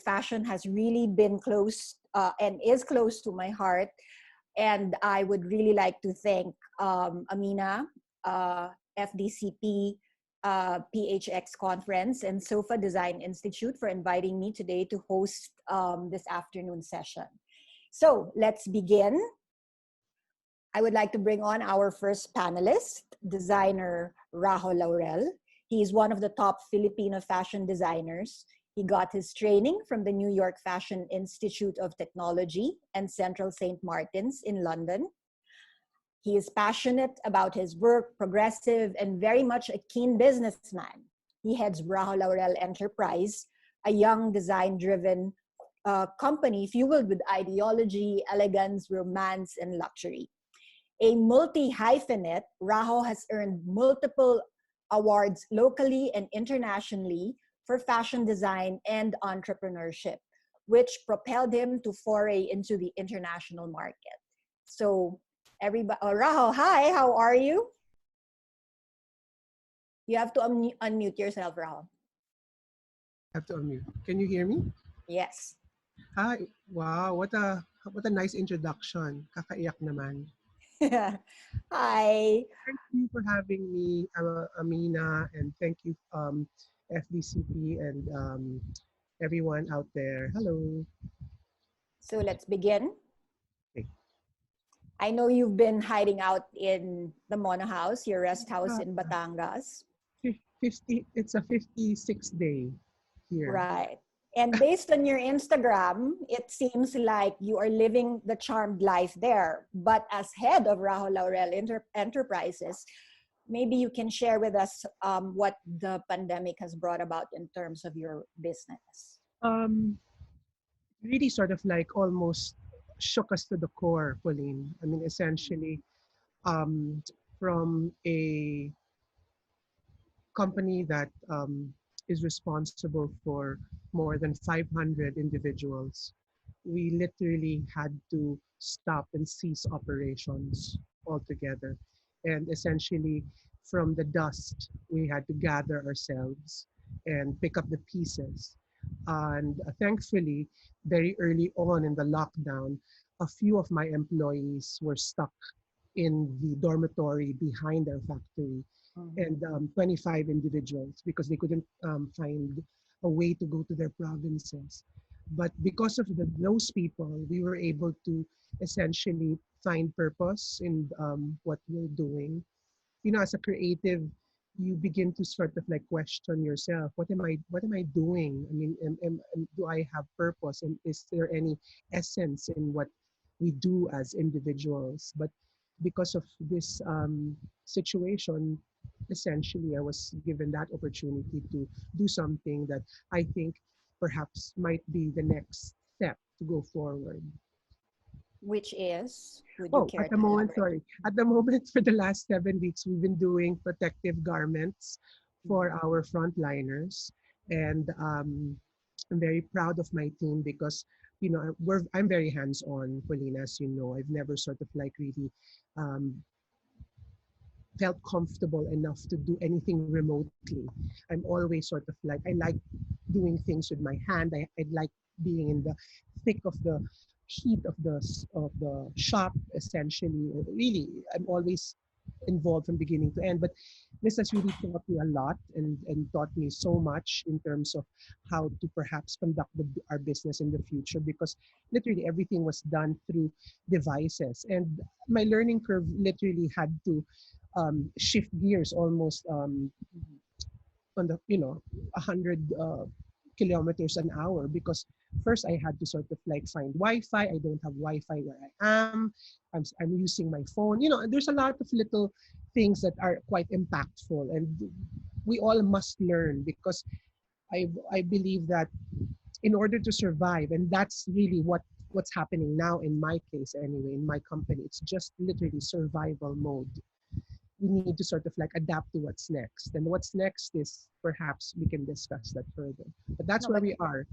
fashion has really been close and is close to my heart. And I would really like to thank Amina, FDCP, PHx Conference, and SOFA Design Institute for inviting me today to host this afternoon session. So let's begin. I would like to bring on our first panelist, designer Rajo Laurel. He is one of the top Filipino fashion designers. He got his training from the New York Fashion Institute of Technology and Central St. Martin's in London. He is passionate about his work, progressive, and very much a keen businessman. He heads Rajo Laurel Enterprise, a young design-driven company fueled with ideology, elegance, romance, and luxury. A multi-hyphenate, Rajo has earned multiple awards locally and internationally for fashion design and entrepreneurship, which propelled him to foray into the international market. So, everybody, Rajo, hi, how are you? You have to unmute yourself, Rajo. I have to unmute. Can you hear me? Yes. Hi. Wow, what a nice introduction. Kakaiyak naman. Hi. Thank you for having me, Amina, and thank you, FDCP and everyone out there. Hello. So let's begin. Okay. I know you've been hiding out in the Mono House, your rest house in Batangas. 50. It's a 56th day here. Right. And based on your Instagram, it seems like you are living the charmed life there. But as head of Rajo Laurel Enterprises, maybe you can share with us what the pandemic has brought about in terms of your business. Really sort of like almost shook us to the core, Pauline. I mean, essentially, from a company that is responsible for more than 500 individuals, we literally had to stop and cease operations altogether. And essentially, from the dust, we had to gather ourselves and pick up the pieces. And thankfully, very early on in the lockdown, a few of my employees were stuck in the dormitory behind our factory, and 25 individuals because they couldn't find a way to go to their provinces. But because of those people, we were able to essentially find purpose in what we're doing. You know, as a creative, you begin to sort of like question yourself. What am I doing? I mean, do I have purpose? And is there any essence in what we do as individuals? But because of this situation, essentially, I was given that opportunity to do something that I think perhaps might be the next step to go forward. Which is, would you Oh, care at the to moment, elaborate? sorry. At the moment, for the last 7 weeks, we've been doing protective garments for our frontliners. And I'm very proud of my team because, you know, I'm very hands-on, Paulina, as you know. I've never sort of like really felt comfortable enough to do anything remotely. I'm always sort of like, I like doing things with my hand. I like being in the thick of the heat of the shop, essentially. Really, I'm always involved from beginning to end. But this has really taught me a lot and taught me so much in terms of how to perhaps conduct our business in the future, because literally everything was done through devices. And my learning curve literally had to shift gears almost on the 100 kilometers an hour, because first I had to sort of like find Wi-Fi. I don't have Wi-Fi where I am. I'm using my phone. You know, there's a lot of little things that are quite impactful, and we all must learn, because I believe that in order to survive, and that's really what's happening now in my case anyway, in my company, it's just literally survival mode. We need to sort of like adapt to what's next. And what's next is perhaps we can discuss that further. But that's No, where but we are.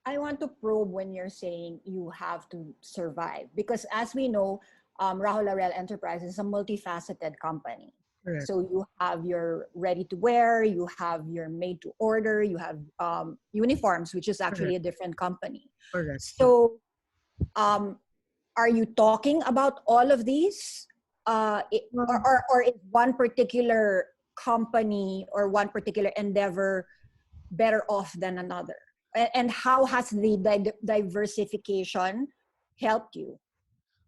I want to probe when you're saying you have to survive. Because as we know, Rajo Laurel Enterprise is a multifaceted company. Correct. So you have your ready to wear, you have your made to order, you have uniforms, which is actually Correct. a different company. Correct. So are you talking about all of these? Or is one particular company or one particular endeavor better off than another? And how has the diversification helped you?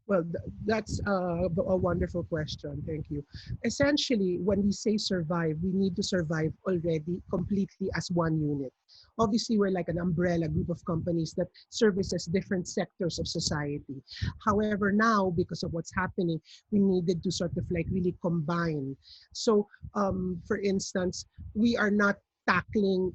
Well, that's a wonderful question. Thank you. Essentially, when we say survive, we need to survive already completely as one unit. Obviously, we're like an umbrella group of companies that services different sectors of society. However, now, because of what's happening, we needed to sort of like really combine. So, for instance, we are not tackling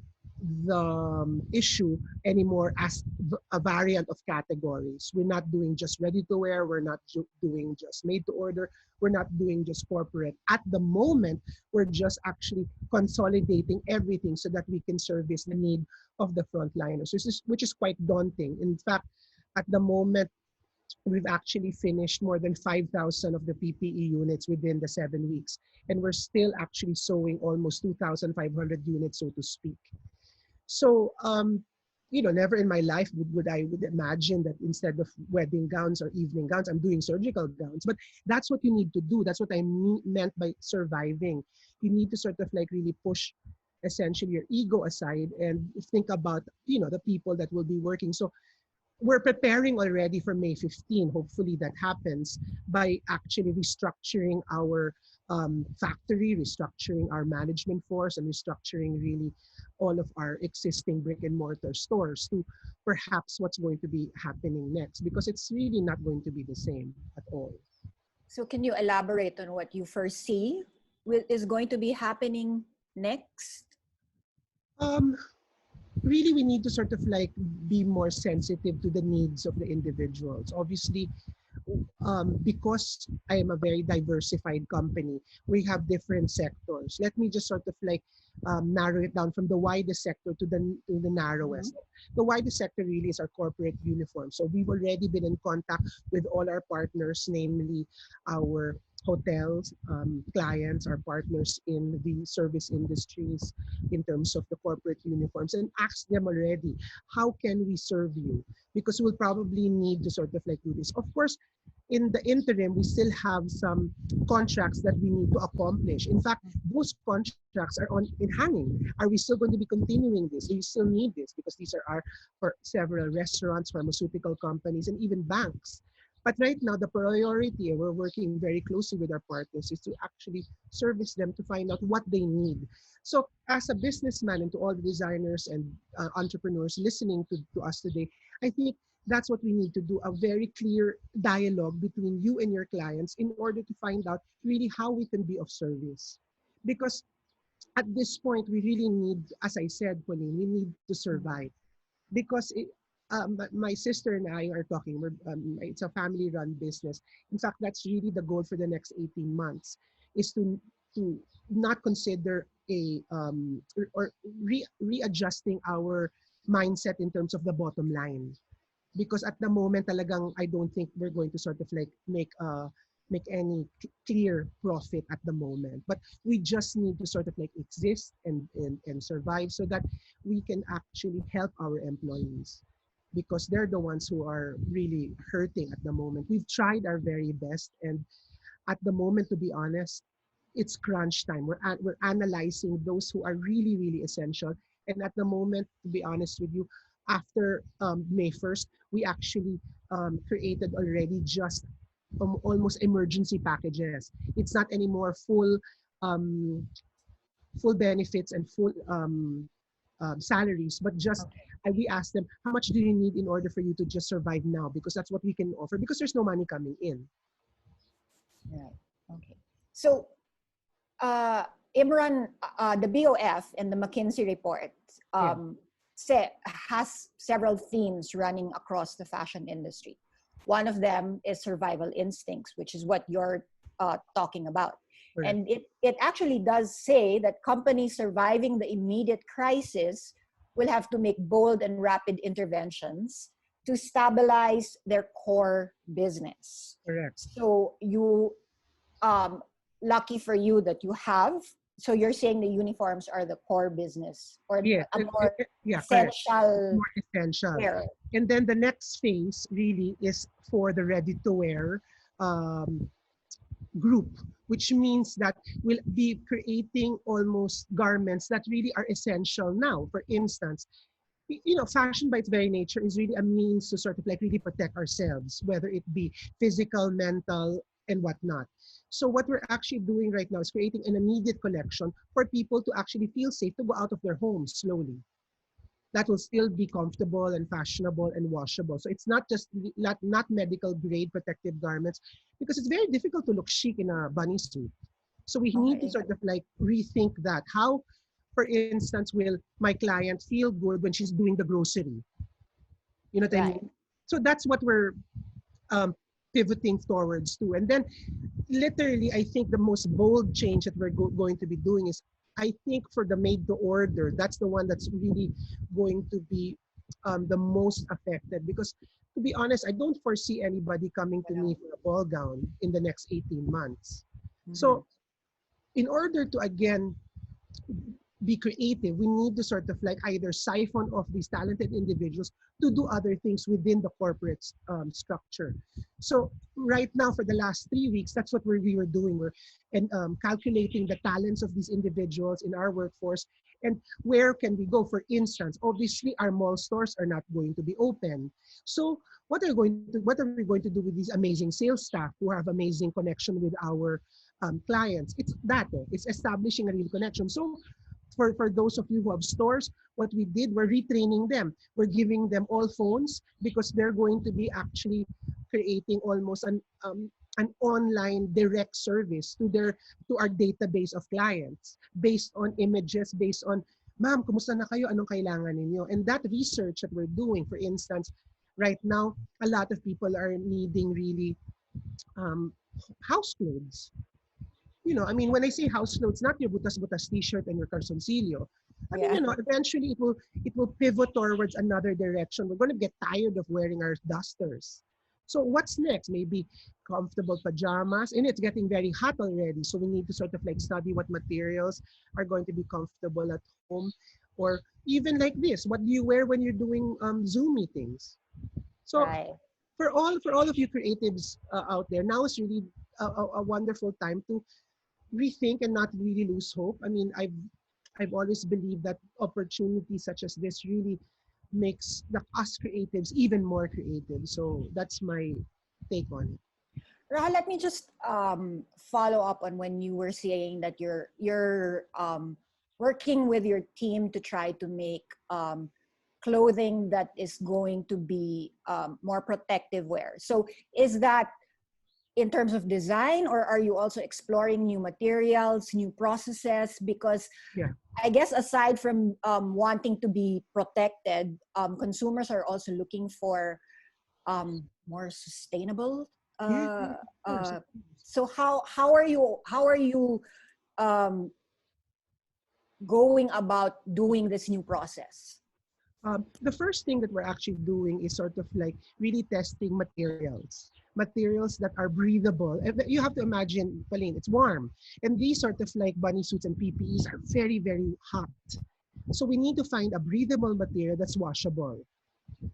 the issue anymore as a variant of categories. We're not doing just ready to wear, we're not doing just made to order, we're not doing just corporate. At the moment, we're just actually consolidating everything so that we can service the need of the frontliners, which is quite daunting. In fact, at the moment, we've actually finished more than 5,000 of the PPE units within the 7 weeks. And we're still actually sewing almost 2,500 units, so to speak. So, never in my life would I would imagine that instead of wedding gowns or evening gowns, I'm doing surgical gowns. But that's what you need to do. That's what I meant by surviving. You need to sort of like really push essentially your ego aside and think about, the people that will be working. So we're preparing already for May 15. Hopefully that happens by actually restructuring our factory, restructuring our management force, and restructuring really all of our existing brick and mortar stores to perhaps what's going to be happening next, because it's really not going to be the same at all. So can you elaborate on what you foresee is going to be happening next? Um, Really, we need to sort of like be more sensitive to the needs of the individuals. Obviously, because I am a very diversified company, we have different sectors. Let me just sort of like narrow it down from the widest sector to the narrowest. The widest sector really is our corporate uniform. So we've already been in contact with all our partners, namely our hotels, clients, our partners in the service industries in terms of the corporate uniforms, and ask them already, how can we serve you? Because we'll probably need to sort of like do this. Of course, in the interim, we still have some contracts that we need to accomplish. In fact, those contracts are in hanging. Are we still going to be continuing this? Do we still need this? Because these are for several restaurants, pharmaceutical companies, and even banks. But right now, the priority, and we're working very closely with our partners, is to actually service them to find out what they need. So as a businessman, and to all the designers and entrepreneurs listening to us today, I think that's what we need to do, a very clear dialogue between you and your clients in order to find out really how we can be of service. Because at this point, we really need, as I said, Pauline, we need to survive. Because my sister and I are talking, it's a family-run business. In fact, that's really the goal for the next 18 months, is to not consider readjusting our mindset in terms of the bottom line. Because at the moment talagang I don't think we're going to sort of like make any clear profit at the moment, but we just need to sort of like exist and survive so that we can actually help our employees, because they're the ones who are really hurting at the moment. We've tried our very best, and at the moment, to be honest, it's crunch time. We're analyzing those who are really, really essential. And at the moment, to be honest with you, after May 1st, we actually created already just almost emergency packages. It's not anymore um, full benefits and full salaries, but just we ask them, how much do you need in order for you to just survive now? Because that's what we can offer, because there's no money coming in. Right. Okay. So, Imran, the BOF and the McKinsey report has several themes running across the fashion industry. One of them is survival instincts, which is what you're talking about. Right. And it actually does say that companies surviving the immediate crisis will have to make bold and rapid interventions to stabilize their core business. Correct. So you, lucky for you that you have. So you're saying the uniforms are the core business or Yes, a more yeah, correct. essential More essential. wear. And then the next phase really is for the ready-to-wear um, group, which means that we'll be creating almost garments that really are essential now. For instance, fashion by its very nature is really a means to sort of like really protect ourselves, whether it be physical, mental, and whatnot. So what we're actually doing right now is creating an immediate collection for people to actually feel safe to go out of their homes slowly. That will still be comfortable and fashionable and washable. So it's not just not medical grade protective garments, because it's very difficult to look chic in a bunny suit. So we need to Okay. sort of like rethink that. How, for instance, will my client feel good when she's doing the grocery? You know what I Right. mean? So that's what we're um, pivoting towards to. And then literally, I think the most bold change that we're going to be doing is, I think for the made to order, that's the one that's really going to be the most affected. Because to be honest, I don't foresee anybody coming to me for a ball gown in the next 18 months. Mm-hmm. So in order to, again, be creative, we need to sort of like either siphon off these talented individuals to do other things within the corporate structure. So right now, for the last 3 weeks, that's what we were doing. We're and calculating the talents of these individuals in our workforce and where can we go. For instance, obviously our mall stores are not going to be open. So what are we going to do with these amazing sales staff who have amazing connection with our clients? It's establishing a real connection. So for those of you who have stores, what we did, we're retraining them. We're giving them all phones because they're going to be actually creating almost an online direct service to our database of clients based on images, based on, ma'am, kumusta na kayo? Anong kailangan ninyo? And that research that we're doing, for instance, right now, a lot of people are needing really um, house clothes. I mean, when I say house clothes, not your butas-butas t-shirt and your calzoncillo. I mean, Yeah. eventually it will pivot towards another direction. We're going to get tired of wearing our dusters. So what's next? Maybe comfortable pajamas, and it's getting very hot already. So we need to sort of like study what materials are going to be comfortable at home, or even like this. What do you wear when you're doing Zoom meetings? So Right. for all of you creatives out there, now is really a wonderful time to rethink and not really lose hope. I mean, I've always believed that opportunities such as this really makes us creatives even more creative. So that's my take on it. Raha, let me just follow up on when you were saying that you're working with your team to try to make clothing that is going to be more protective wear. So is that in terms of design, or are you also exploring new materials, new processes? Because Yeah. I guess aside from wanting to be protected, consumers are also looking for more sustainable. Yeah, Uh, of course. uh, so how are you um, going about doing this new process? The first thing that we're actually doing is sort of like really testing materials that are breathable. You have to imagine, Pauline, it's warm. And these sort of like bunny suits and PPEs are very, very hot. So we need to find a breathable material that's washable.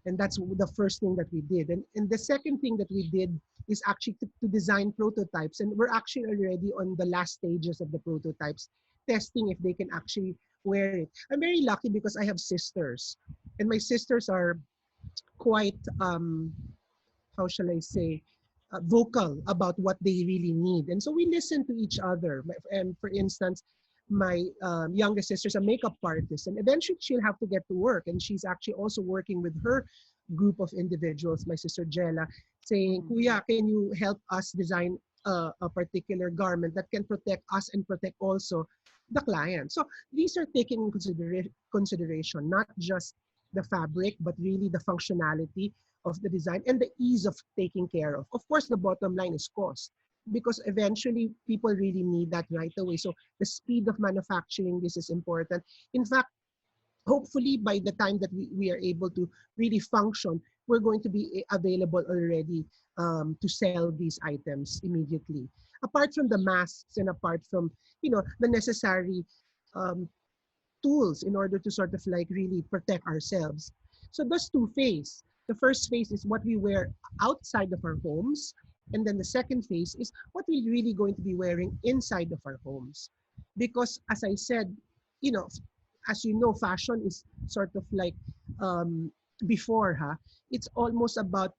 And that's the first thing that we did. And the second thing that we did is actually to design prototypes. And we're actually already on the last stages of the prototypes, testing if they can actually wear it. I'm very lucky because I have sisters. And my sisters are quite, how shall I say, vocal about what they really need. And so we listen to each other. And for instance, my youngest sister's a makeup artist, and eventually she'll have to get to work. And she's actually also working with her group of individuals, my sister Jella, saying, Mm. Kuya, can you help us design a particular garment that can protect us and protect also the client? So these are taken in consideration, not just the fabric, but really the functionality of the design and the ease of taking care of. Of course, the bottom line is cost, because eventually people really need that right away. So the speed of manufacturing, this is important. In fact, hopefully by the time that we are able to really function, we're going to be available already to sell these items immediately. apart from the masks and apart from, the necessary um, tools in order to sort of like really protect ourselves. So those two phases. The first phase is what we wear outside of our homes. And then the second phase is what we're really going to be wearing inside of our homes. Because as I said, you know, as you know, fashion is sort of like before, it's almost about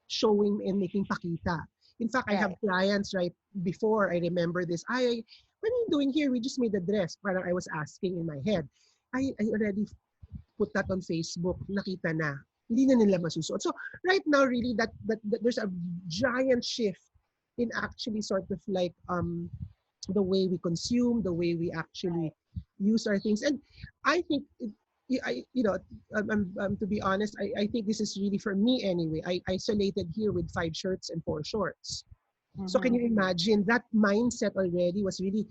showing and making pakita. In fact, I have Right. clients right before I remember this. What are you doing here? We just made a dress. Parang I was asking in my head. I already put that on Facebook. Nakita na. Hindi na nila masusuot. So right now, really, that there's a giant shift in actually sort of like the way we consume, the way we actually Right. use our things. And I think, to be honest, I think this is really for me anyway. I isolated here with 5 shirts and 4 shorts. So can Mm-hmm. you imagine that mindset already was really,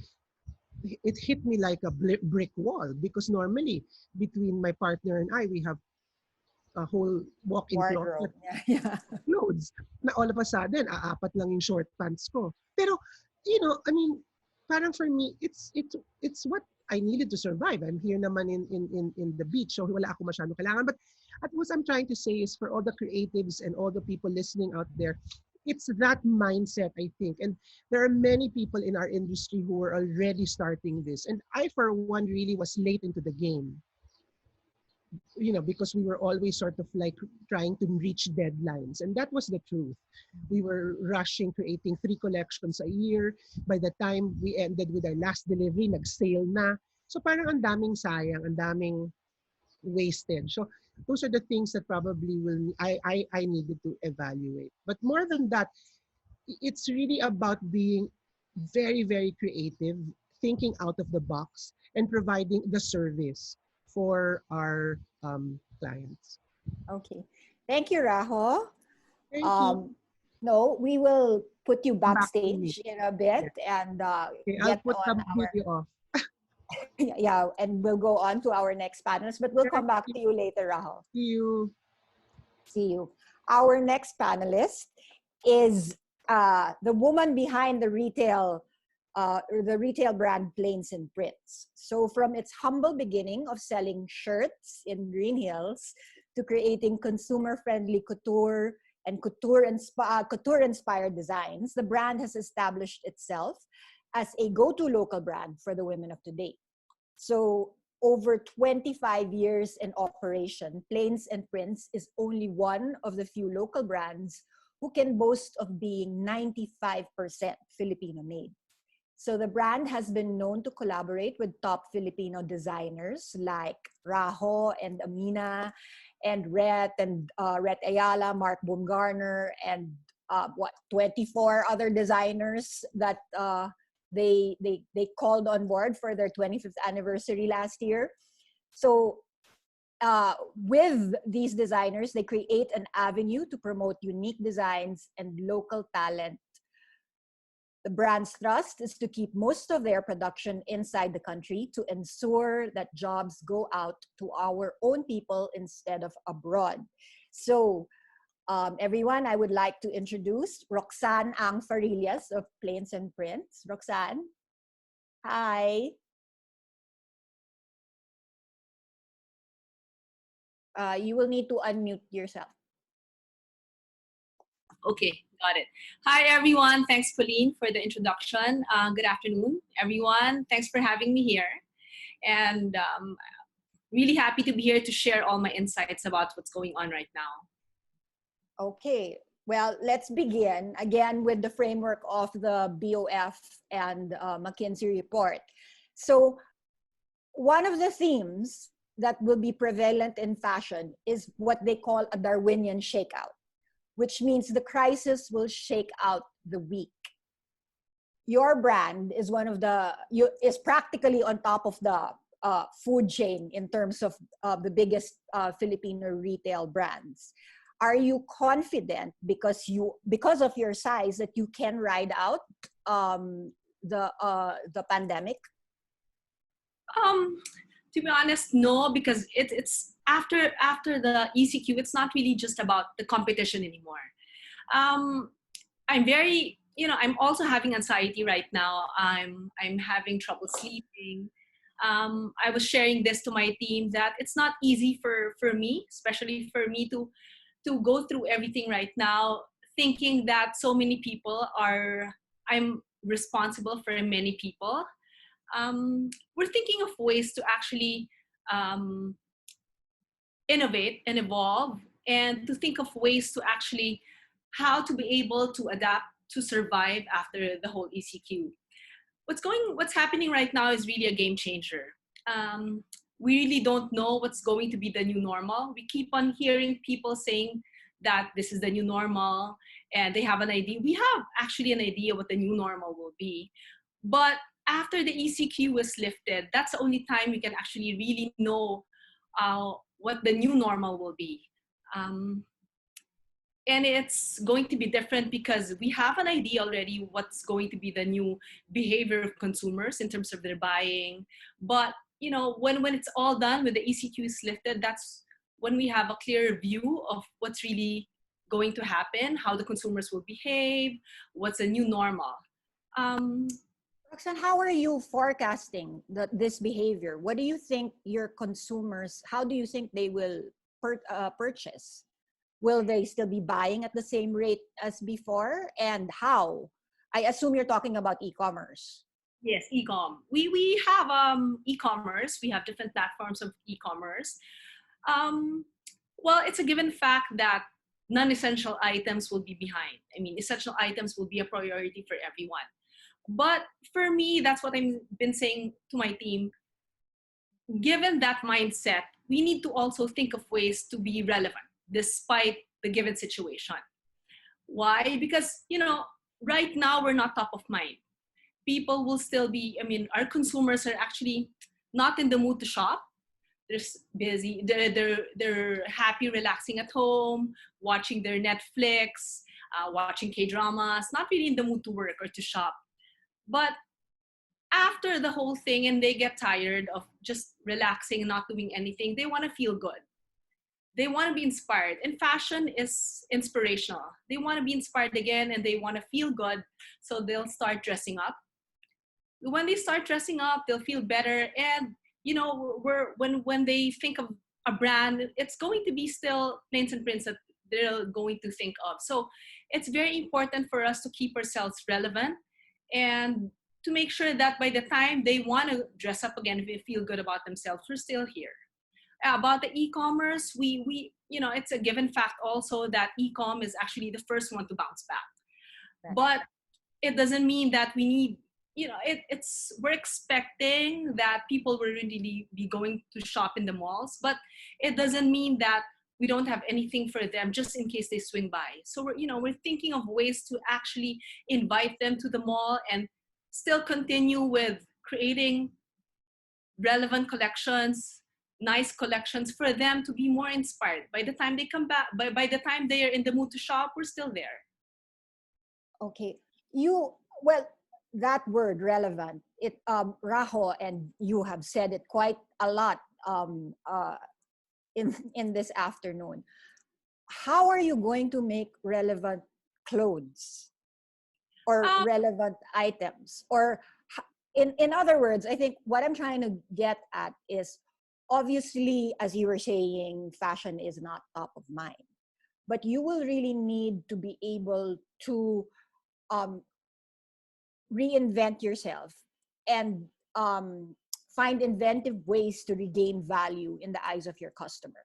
it hit me like a brick wall because normally between my partner and I, we have a whole walk-in Wardrobe. closet Yeah. Yeah. clothes na all of a sudden, aapat lang yung short pants ko. Pero, I mean, parang for me, it's what I needed to survive. I'm here naman in the beach, so wala ako masyadong kailangan. But what I'm trying to say is for all the creatives and all the people listening out there, it's that mindset, I think. And there are many people in our industry who are already starting this. And I, for one, really was late into the game, because we were always sort of like trying to reach deadlines. And that was the truth. We were rushing, creating 3 collections a year. By the time we ended with our last delivery, nag-sale na. So parang ang daming sayang, ang daming wasted. So those are the things that probably I needed to evaluate. But more than that, it's really about being very, very creative, thinking out of the box, and providing the service for our clients. Okay. Thank you, Rajo. Thank you. Um, no, we will put you Come back to me. backstage in a bit Yes. and Okay, I'll get put on the our video off. yeah, and we'll go on to our next panelist, but we'll come Thank back you. to you later, Rajo. See you. See you. Our next panelist is the woman behind the retail brand Plains and Prints. So from its humble beginning of selling shirts in Green Hills to creating consumer-friendly couture and couture-inspired designs, the brand has established itself as a go-to local brand for the women of today. So over 25 years in operation, Plains and Prints is only one of the few local brands who can boast of being 95% Filipino-made. So the brand has been known to collaborate with top Filipino designers like Rajo and Amina and Rhett Ayala, Mark Baumgartner, and 24 other designers that they called on board for their 25th anniversary last year. So with these designers, they create an avenue to promote unique designs and local talent. The brand's thrust is to keep most of their production inside the country to ensure that jobs go out to our own people instead of abroad. So everyone, I would like to introduce Roxanne Farillas of Plains and Prints. Roxanne, hi. You will need to unmute yourself. Okay, got it. Hi, everyone. Thanks, Pauline, for the introduction. Good afternoon, everyone. Thanks for having me here. And really happy to be here to share all my insights about what's going on right now. Okay, well, let's begin again with the framework of the BOF and McKinsey report. So one of the themes that will be prevalent in fashion is what they call a Darwinian shakeout, which means the crisis will shake out the weak. Your brand is is practically on top of the food chain in terms of the biggest Filipino retail brands. Are you confident because of your size that you can ride out the pandemic? To be honest, no, because it's after the ECQ, it's not really just about the competition anymore. I'm very I'm also having anxiety right now. I'm having trouble sleeping. I was sharing this to my team that it's not easy for me, especially for me to go through everything right now, thinking that so many people I'm responsible for many people. We're thinking of ways to actually um, innovate and evolve, and to think of ways to actually how to be able to adapt to survive after the whole ECQ. What's happening right now is really a game changer. We really don't know what's going to be the new normal. We keep on hearing people saying that this is the new normal and they have an idea. We have actually an idea what the new normal will be. But after the ECQ was lifted, that's the only time we can actually really know what the new normal will be. And it's going to be different because we have an idea already what's going to be the new behavior of consumers in terms of their buying. But when it's all done, with the ECQ is lifted, that's when we have a clear view of what's really going to happen, how the consumers will behave, what's a new normal. Roxanne, how are you forecasting this behavior? What do you think your consumers, how do you think they will purchase? Will they still be buying at the same rate as before? And how? I assume you're talking about e-commerce. Yes, e-com. We have e-commerce. We have different platforms of e-commerce. Well, it's a given fact that non-essential items will be behind. I mean, essential items will be a priority for everyone. But for me, that's what I've been saying to my team. Given that mindset, we need to also think of ways to be relevant despite the given situation. Why? Because, right now we're not top of mind. People will still be, our consumers are actually not in the mood to shop. They're busy, they're happy relaxing at home, watching their Netflix, watching K-dramas, not really in the mood to work or to shop. But after the whole thing and they get tired of just relaxing and not doing anything, they want to feel good. They want to be inspired, and fashion is inspirational. They want to be inspired again and they want to feel good, so they'll start dressing up. When they start dressing up, they'll feel better, and when they think of a brand, it's going to be still plains and prints that they're going to think of. So it's very important for us to keep ourselves relevant and to make sure that by the time they want to dress up again, if they feel good about themselves, we're still here. About the e-commerce, we it's a given fact also that e-com is actually the first one to bounce back. Right. But it doesn't mean that we need, we're expecting that people will really be going to shop in the malls, but it doesn't mean that we don't have anything for them just in case they swing by. So we're thinking of ways to actually invite them to the mall and still continue with creating relevant collections, nice collections for them to be more inspired. By the time they come back, by the time they are in the mood to shop, we're still there. Okay. That word relevant, Rajo and you have said it quite a lot in this afternoon. How are you going to make relevant clothes or relevant items? Or in other words, I think what I'm trying to get at is, obviously, as you were saying, fashion is not top of mind, but you will really need to be able to reinvent yourself and find inventive ways to regain value in the eyes of your customer.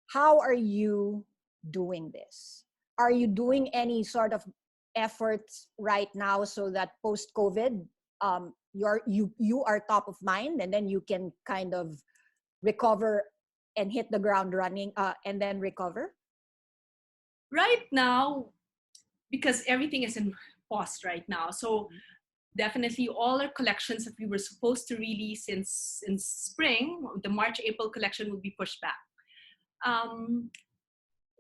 How are you doing this? Are you doing any sort of efforts right now so that post-COVID, you are top of mind, and then you can kind of recover and hit the ground running and then recover? Right now, because everything is in pause right now, so definitely all our collections that we were supposed to release in spring, the March-April collection, will be pushed back.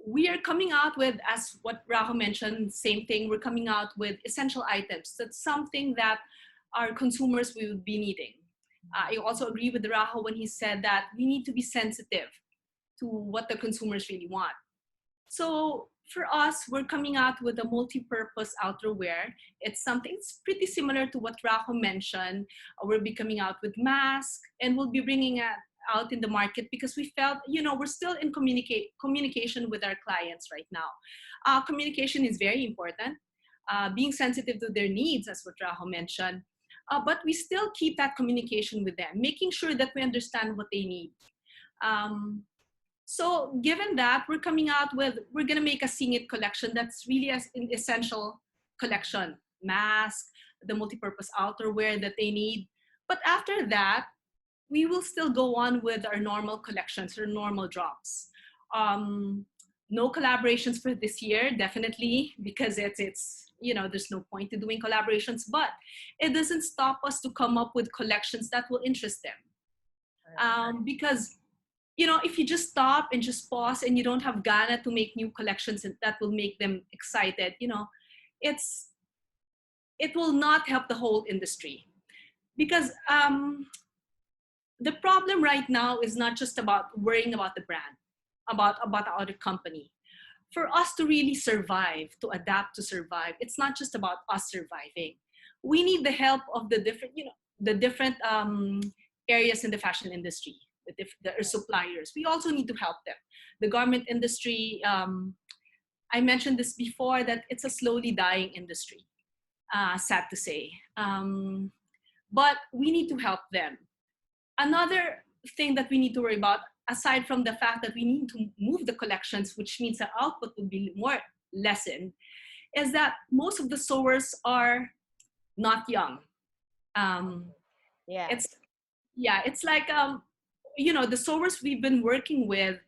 We are coming out with, as what Rajo mentioned, same thing, we're coming out with essential items. That's something that our consumers will be needing. I also agree with Rajo when he said that we need to be sensitive to what the consumers really want. So for us, we're coming out with a multi-purpose outerwear. It's something it's pretty similar to what Rajo mentioned. We'll be coming out with masks, and we'll be bringing it out in the market because we felt, we're still in communication with our clients right now. Communication is very important, being sensitive to their needs, as what Rajo mentioned. But we still keep that communication with them, making sure that we understand what they need. So given that, we're going to make a Sing It collection that's really an essential collection. Mask, the multi-purpose outerwear that they need. But after that, we will still go on with our normal collections or normal drops. No collaborations for this year, definitely, because it's there's no point in doing collaborations, but it doesn't stop us to come up with collections that will interest them. Because if you just stop and just pause and you don't have Ghana to make new collections that will make them excited, it will not help the whole industry. Because the problem right now is not just about worrying about the brand, about our company. For us to really survive, to adapt to survive, it's not just about us surviving. We need the help of the different areas in the fashion industry. The suppliers, we also need to help them. The garment industry, I mentioned this before, that it's a slowly dying industry, sad to say. But we need to help them. Another thing that we need to worry about, aside from the fact that we need to move the collections, which means the output will be more lessened, is that most of the sewers are not young. It's like, the sewers we've been working with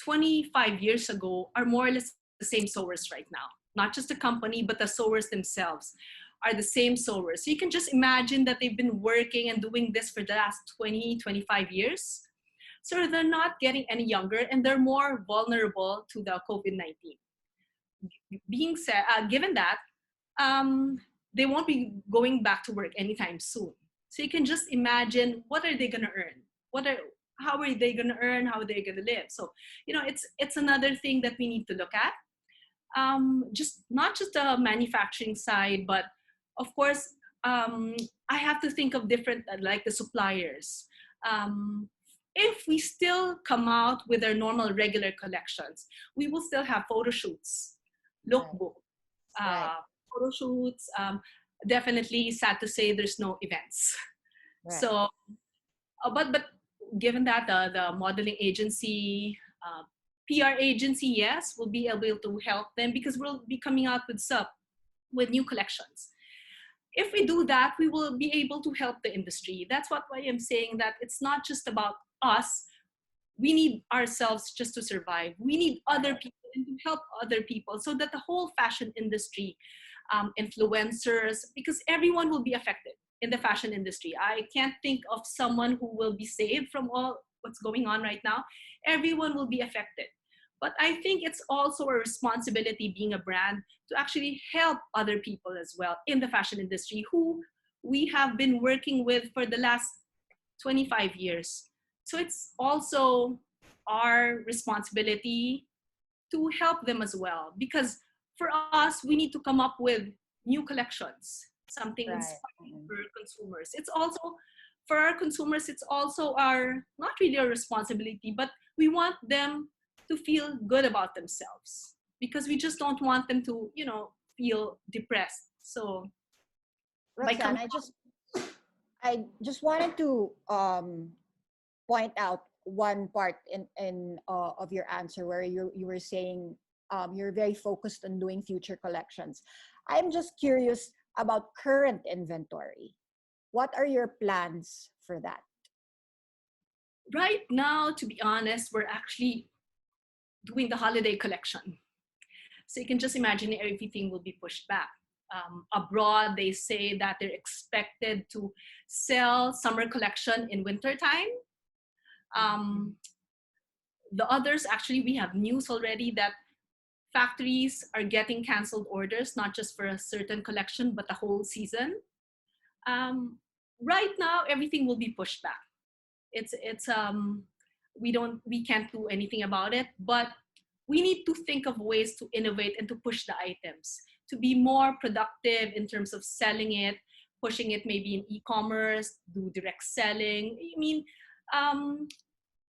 25 years ago are more or less the same sewers right now. Not just the company, but the sewers themselves are the same sewers. So you can just imagine that they've been working and doing this for the last 20, 25 years. So they're not getting any younger, and they're more vulnerable to the COVID-19. Being said, given that, they won't be going back to work anytime soon. So you can just imagine, what are they going to earn? How are they going to earn? How are they going to live? So, it's another thing that we need to look at. Not just the manufacturing side, but of course, I have to think of different, like the suppliers. If we still come out with our normal regular collections, we will still have photo shoots, lookbook, photo shoots. Definitely sad to say there's no events. Right. So, but given that the modeling agency, PR agency, yes, will be able to help them because we'll be coming out with new collections. If we do that, we will be able to help the industry. That's why I'm saying that it's not just about us. We need ourselves just to survive. We need other people and to help other people so that the whole fashion industry, influencers, because everyone will be affected in the fashion industry. I can't think of someone who will be saved from all what's going on right now. Everyone will be affected. But I think it's also a responsibility, being a brand, to actually help other people as well in the fashion industry who we have been working with for the last 25 years. So it's also our responsibility to help them as well. Because for us, we need to come up with new collections, something inspiring for consumers. It's also, for our consumers, it's also not really our responsibility, but we want them to feel good about themselves, because we just don't want them to, feel depressed. So, Roxanne, I just wanted to point out one part in of your answer where you were saying you're very focused on doing future collections. I'm just curious about current inventory. What are your plans for that? Right now, to be honest, we're actually doing the holiday collection. So you can just imagine everything will be pushed back. Abroad, they say that they're expected to sell summer collection in winter time. The others, actually, we have news already that factories are getting canceled orders, not just for a certain collection, but the whole season. Right now, everything will be pushed back. We can't do anything about it, but we need to think of ways to innovate and to push the items, to be more productive in terms of selling it, pushing it maybe in e-commerce, do direct selling. I mean,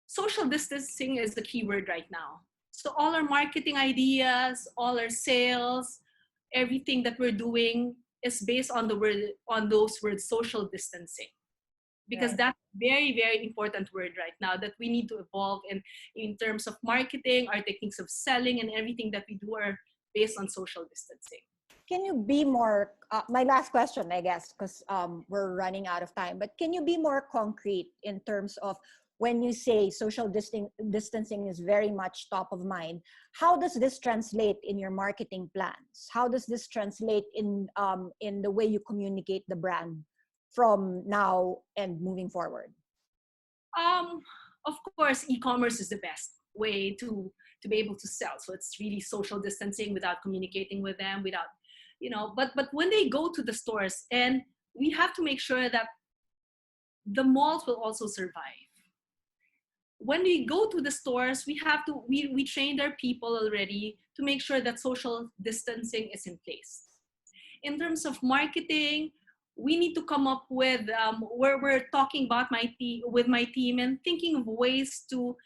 social distancing is the key word right now. So all our marketing ideas, all our sales, everything that we're doing is based on those words, social distancing. Because Right. that's very, very important word right now that we need to evolve in terms of marketing, our techniques of selling, and everything that we do are based on social distancing. Can you be more, my last question, I guess, because we're running out of time, but can you be more concrete in terms of when you say social distancing is very much top of mind? How does this translate in your marketing plans? How does this translate in the way you communicate the brand from now and moving forward? Of course, e-commerce is the best way to be able to sell. So it's really social distancing without communicating with them, without, but when they go to the stores, and we have to make sure that the malls will also survive. When we go to the stores, we trained our people already to make sure that social distancing is in place. In terms of marketing, we need to come up with where we're talking about with my team and thinking of ways to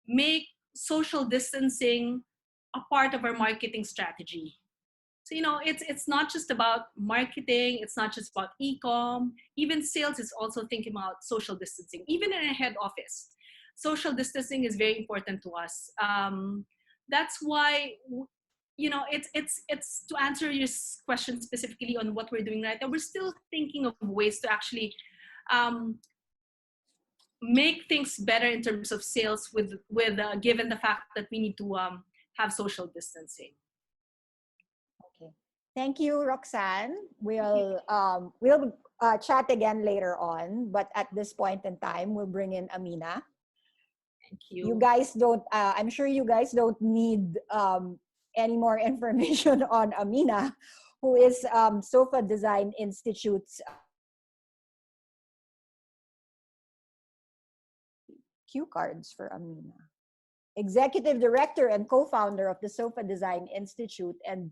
make social distancing a part of our marketing strategy. So, it's not just about marketing. It's not just about e-com. Even sales is also thinking about social distancing. Even in a head office, social distancing is very important to us. That's why, it's to answer your question specifically on what we're doing right now. We're still thinking of ways to actually make things better in terms of sales with given the fact that we need to have social distancing. Okay, thank you, Roxanne. We'll chat again later on, but at this point in time, we'll bring in Amina. Thank you. You guys don't. I'm sure you guys don't need any more information on Amina, who is SOFA Design Institute's cue cards for Amina. Executive Director and co-founder of the SOFA Design Institute, and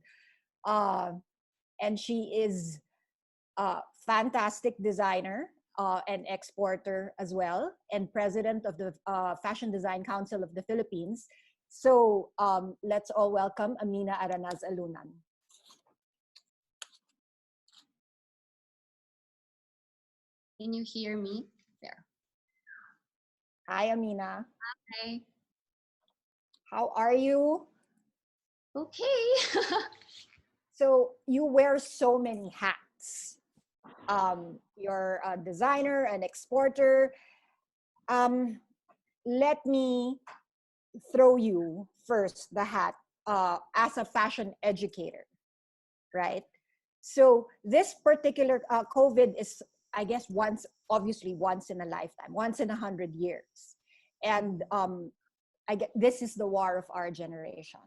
she is a fantastic designer and exporter as well, and president of the Fashion Design Council of the Philippines. So let's all welcome Amina Aranaz-Alunan. Can you hear me? There. Hi, Amina. Hi. How are you? Okay. So you wear so many hats. You're a designer, an exporter. Let me throw you first the hat as a fashion educator, right? So this particular COVID is, I guess, obviously once in a lifetime, once in 100 years. And I get this is the war of our generation.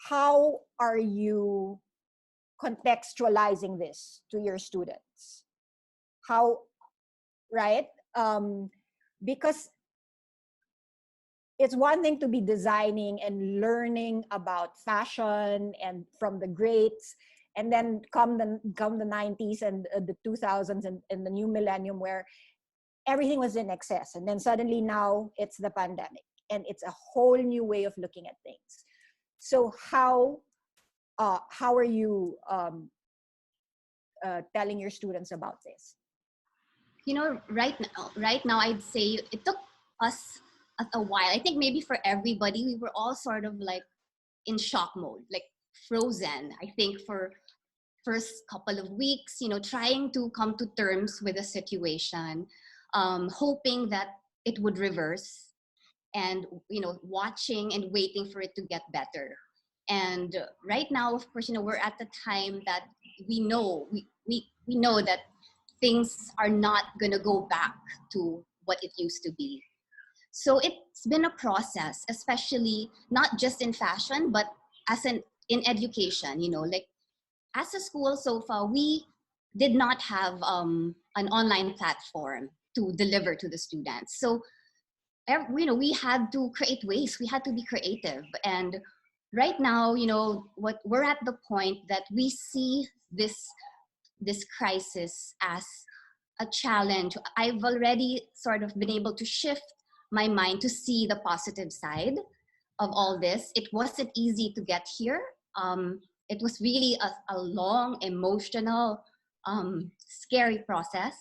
How are you contextualizing this to your students? How, right? Because it's one thing to be designing and learning about fashion and from the greats, and then come the 90s and the 2000s and the new millennium where everything was in excess, and then suddenly now it's the pandemic and it's a whole new way of looking at things. So how are you telling your students about this? Right now, I'd say it took us a while. I think maybe for everybody, we were all sort of like in shock mode, like frozen. I think for first couple of weeks, trying to come to terms with the situation, hoping that it would reverse, and watching and waiting for it to get better. And right now, of course, we're at the time that we know that things are not going to go back to what it used to be. So it's been a process, especially not just in fashion, but in education. Like as a school so far, we did not have an online platform to deliver to the students. So we had to create ways. We had to be creative. And right now, what we're at the point that we see this crisis as a challenge. I've already sort of been able to shift my mind to see the positive side of all this. It wasn't easy to get here. It was really a long, emotional, scary process.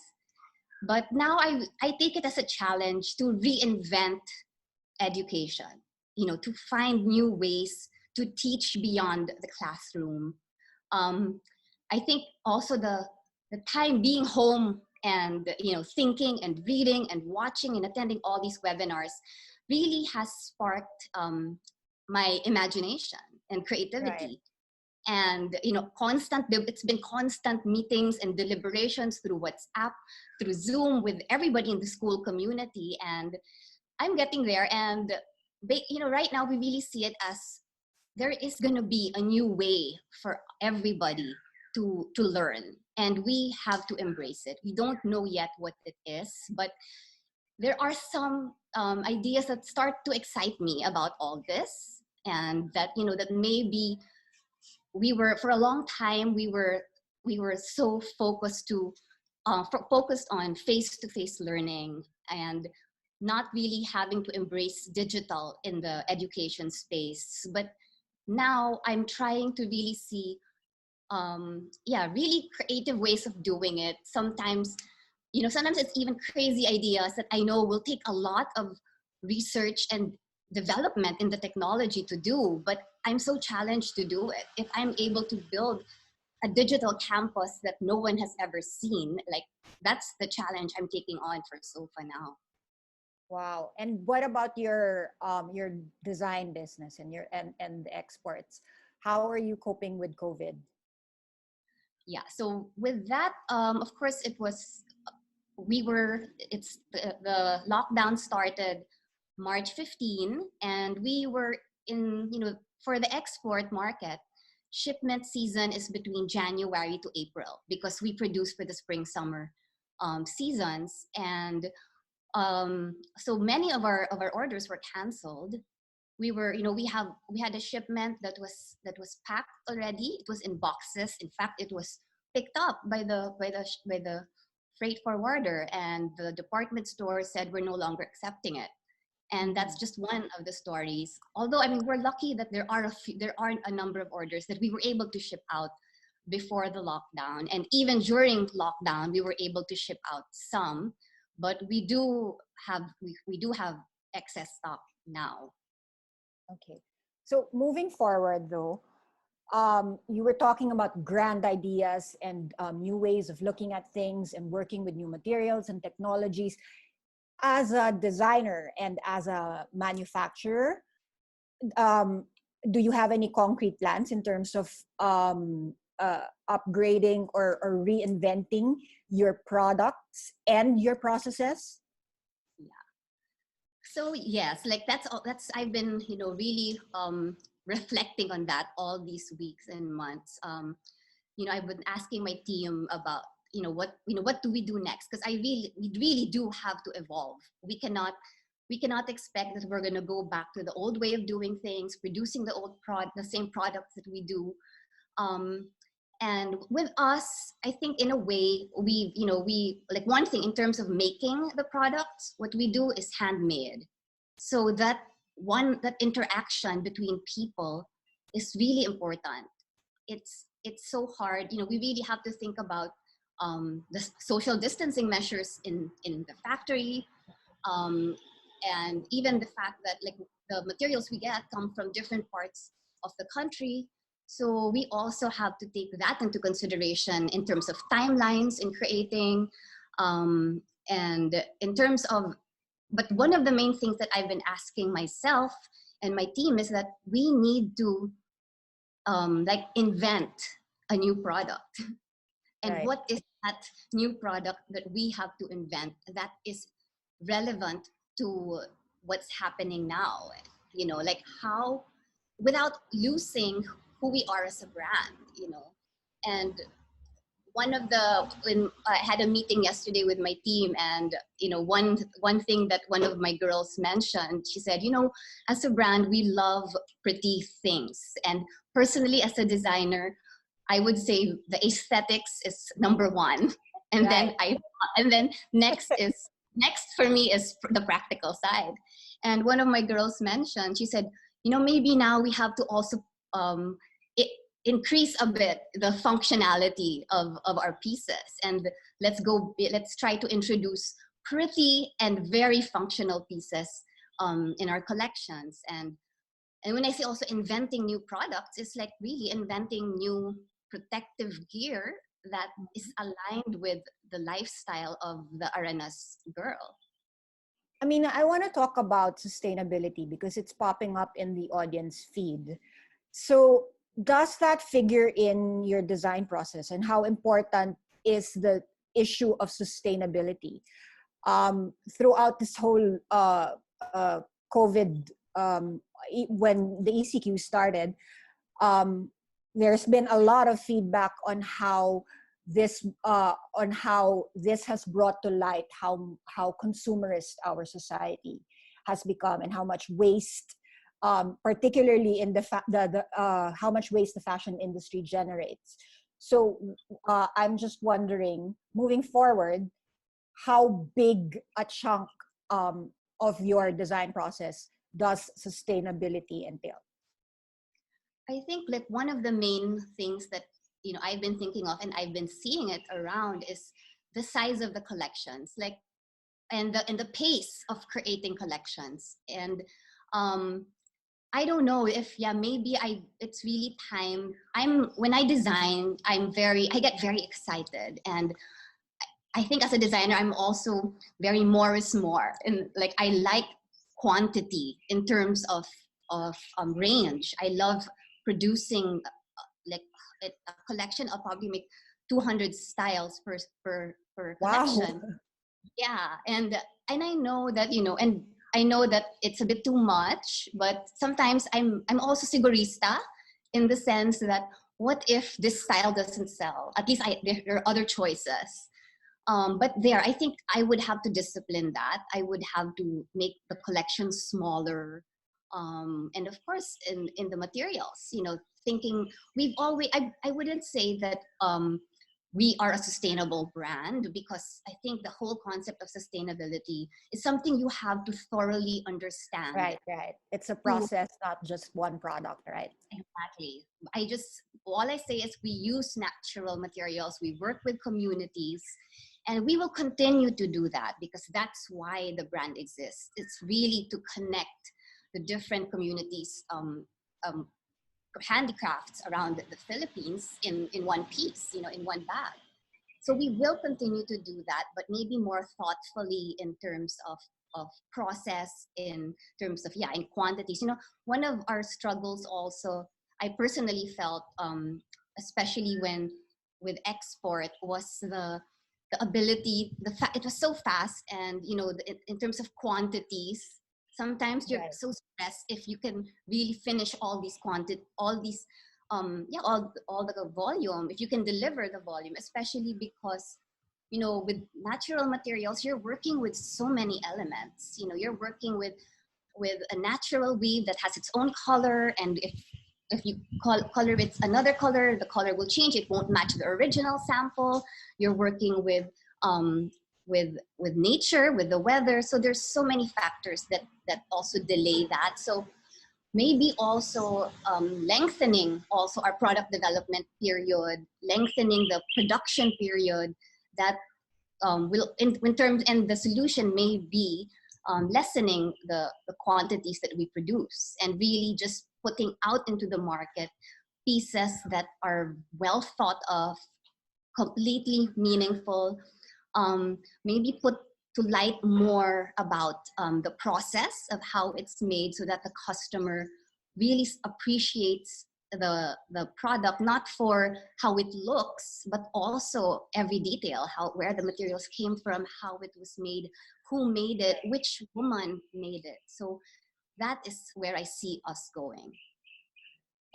But now I take it as a challenge to reinvent education, to find new ways to teach beyond the classroom. I think also the time being home and thinking and reading and watching and attending all these webinars really has sparked my imagination and creativity. Right. And it's been constant meetings and deliberations through WhatsApp, through Zoom with everybody in the school community, and I'm getting there. And right now we really see it as there is going to be a new way for everybody to learn, and we have to embrace it. We don't know yet what it is, but there are some ideas that start to excite me about all this, and that that maybe for a long time we were so focused on face-to-face learning and not really having to embrace digital in the education space. But now I'm trying to really see really creative ways of doing it. Sometimes it's even crazy ideas that I know will take a lot of research and development in the technology to do, but I'm so challenged to do it. If I'm able to build a digital campus that no one has ever seen, like, that's the challenge I'm taking on for SOFA now. Wow. And what about your design business and and the exports? How are you coping with COVID? Yeah, so with that, of course, the lockdown started March 15, and we were for the export market, shipment season is between January to April because we produce for the spring summer seasons. And so many of our orders were canceled. We had a shipment that was packed already. It was in boxes. In fact, it was picked up by the freight forwarder, and the department store said we're no longer accepting it. And that's just one of the stories. Although, I mean, we're lucky that there are a number of orders that we were able to ship out before the lockdown, and even during lockdown, we were able to ship out some. But we do have excess stock now. Okay. So moving forward, though, you were talking about grand ideas and new ways of looking at things and working with new materials and technologies. As a designer and as a manufacturer, do you have any concrete plans in terms of upgrading or reinventing your products and your processes? So yes, like that's I've been really reflecting on that all these weeks and months. I've been asking my team about what do we do next, because we really do have to evolve. We cannot expect that we're going to go back to the old way of doing things, producing the same products that we do. And with us, I think in a way we like, one thing in terms of making the products, what we do is handmade. So that interaction between people is really important. It's so hard. We really have to think about the social distancing measures in the factory, and even the fact that, like, the materials we get come from different parts of the country. So we also have to take that into consideration in terms of timelines in creating, and in terms of, but one of the main things that I've been asking myself and my team is that we need to invent a new product. And right. What is that new product that we have to invent that is relevant to what's happening now? Like, how, without losing who we are as a brand, and one of the, when I had a meeting yesterday with my team, and one thing that one of my girls mentioned, she said, as a brand, we love pretty things. And personally, as a designer, I would say the aesthetics is number one. And Right. then next for me is the practical side. And one of my girls mentioned, she said, maybe now we have to also increase a bit the functionality of our pieces, and let's try to introduce pretty and very functional pieces in our collections. And when I say also inventing new products, it's like really inventing new protective gear that is aligned with the lifestyle of the Aranaz girl. I mean, I want to talk about sustainability because it's popping up in the audience feed. So does that figure in your design process, and how important is the issue of sustainability throughout this whole COVID, when the ECQ started? There's been a lot of feedback on how this has brought to light how consumerist our society has become, and how much waste, particularly in how much waste the fashion industry generates. So I'm just wondering, moving forward, how big a chunk of your design process does sustainability entail? I think like one of the main things that I've been thinking of, and I've been seeing it around, is the size of the collections, like, and the pace of creating collections. And I don't know if maybe it's really time. When I design, I get very excited, and I think as a designer, I'm also very more is more, and like I like quantity in terms of range. I love producing like a collection. I'll probably make 200 styles per collection. Wow. Yeah, and I know that and I know that it's a bit too much, but sometimes I'm also sigurista, in the sense that what if this style doesn't sell? At least there are other choices. But I think I would have to discipline that. I would have to make the collection smaller. And of course, in the materials, thinking I wouldn't say that we are a sustainable brand, because I think the whole concept of sustainability is something you have to thoroughly understand. Right. It's a process, not just one product, right? Exactly. All I say is we use natural materials, we work with communities, and we will continue to do that, because that's why the brand exists. It's really to connect the different communities, handicrafts around the Philippines in one piece, in one bag. So we will continue to do that, but maybe more thoughtfully in terms of process, in terms of, in quantities. One of our struggles also, I personally felt, especially with export, was the ability, it was so fast, and in terms of quantities, sometimes you're so stressed if you can really finish all these all the volume, if you can deliver the volume, especially because with natural materials, you're working with so many elements. You're working with a natural weave that has its own color, and if you color it another color, the color will change. It won't match the original sample. You're working with nature, with the weather. So there's so many factors that also delay that. So maybe also lengthening also our product development period, lengthening the production period, that will in terms, and the solution may be lessening the quantities that we produce, and really just putting out into the market pieces that are well thought of, completely meaningful, maybe put to light more about the process of how it's made, so that the customer really appreciates the product, not for how it looks, but also every detail, where the materials came from, how it was made, who made it, which woman made it. So that is where I see us going.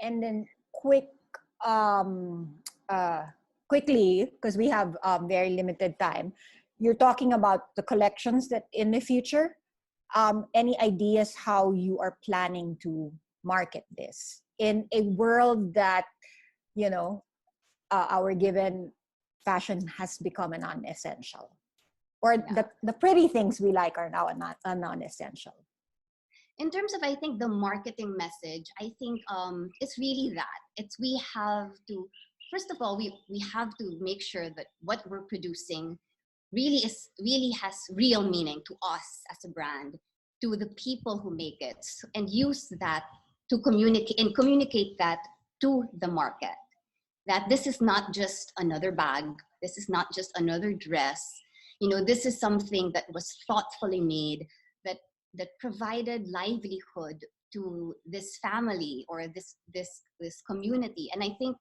And then quick quickly, because we have very limited time, you're talking about the collections that in the future. Any ideas how you are planning to market this in a world that, you know, our given fashion has become a non-essential, or the pretty things we like are now a non-essential? In terms of, I think, the marketing message, I think it's really that. We have to, first of all, we have to make sure that what we're producing really has real meaning to us as a brand, to the people who make it, and use that to communicate that to the market. That this is not just another bag, this is not just another dress. You know, this is something that was thoughtfully made, that provided livelihood to this family or this community. And I think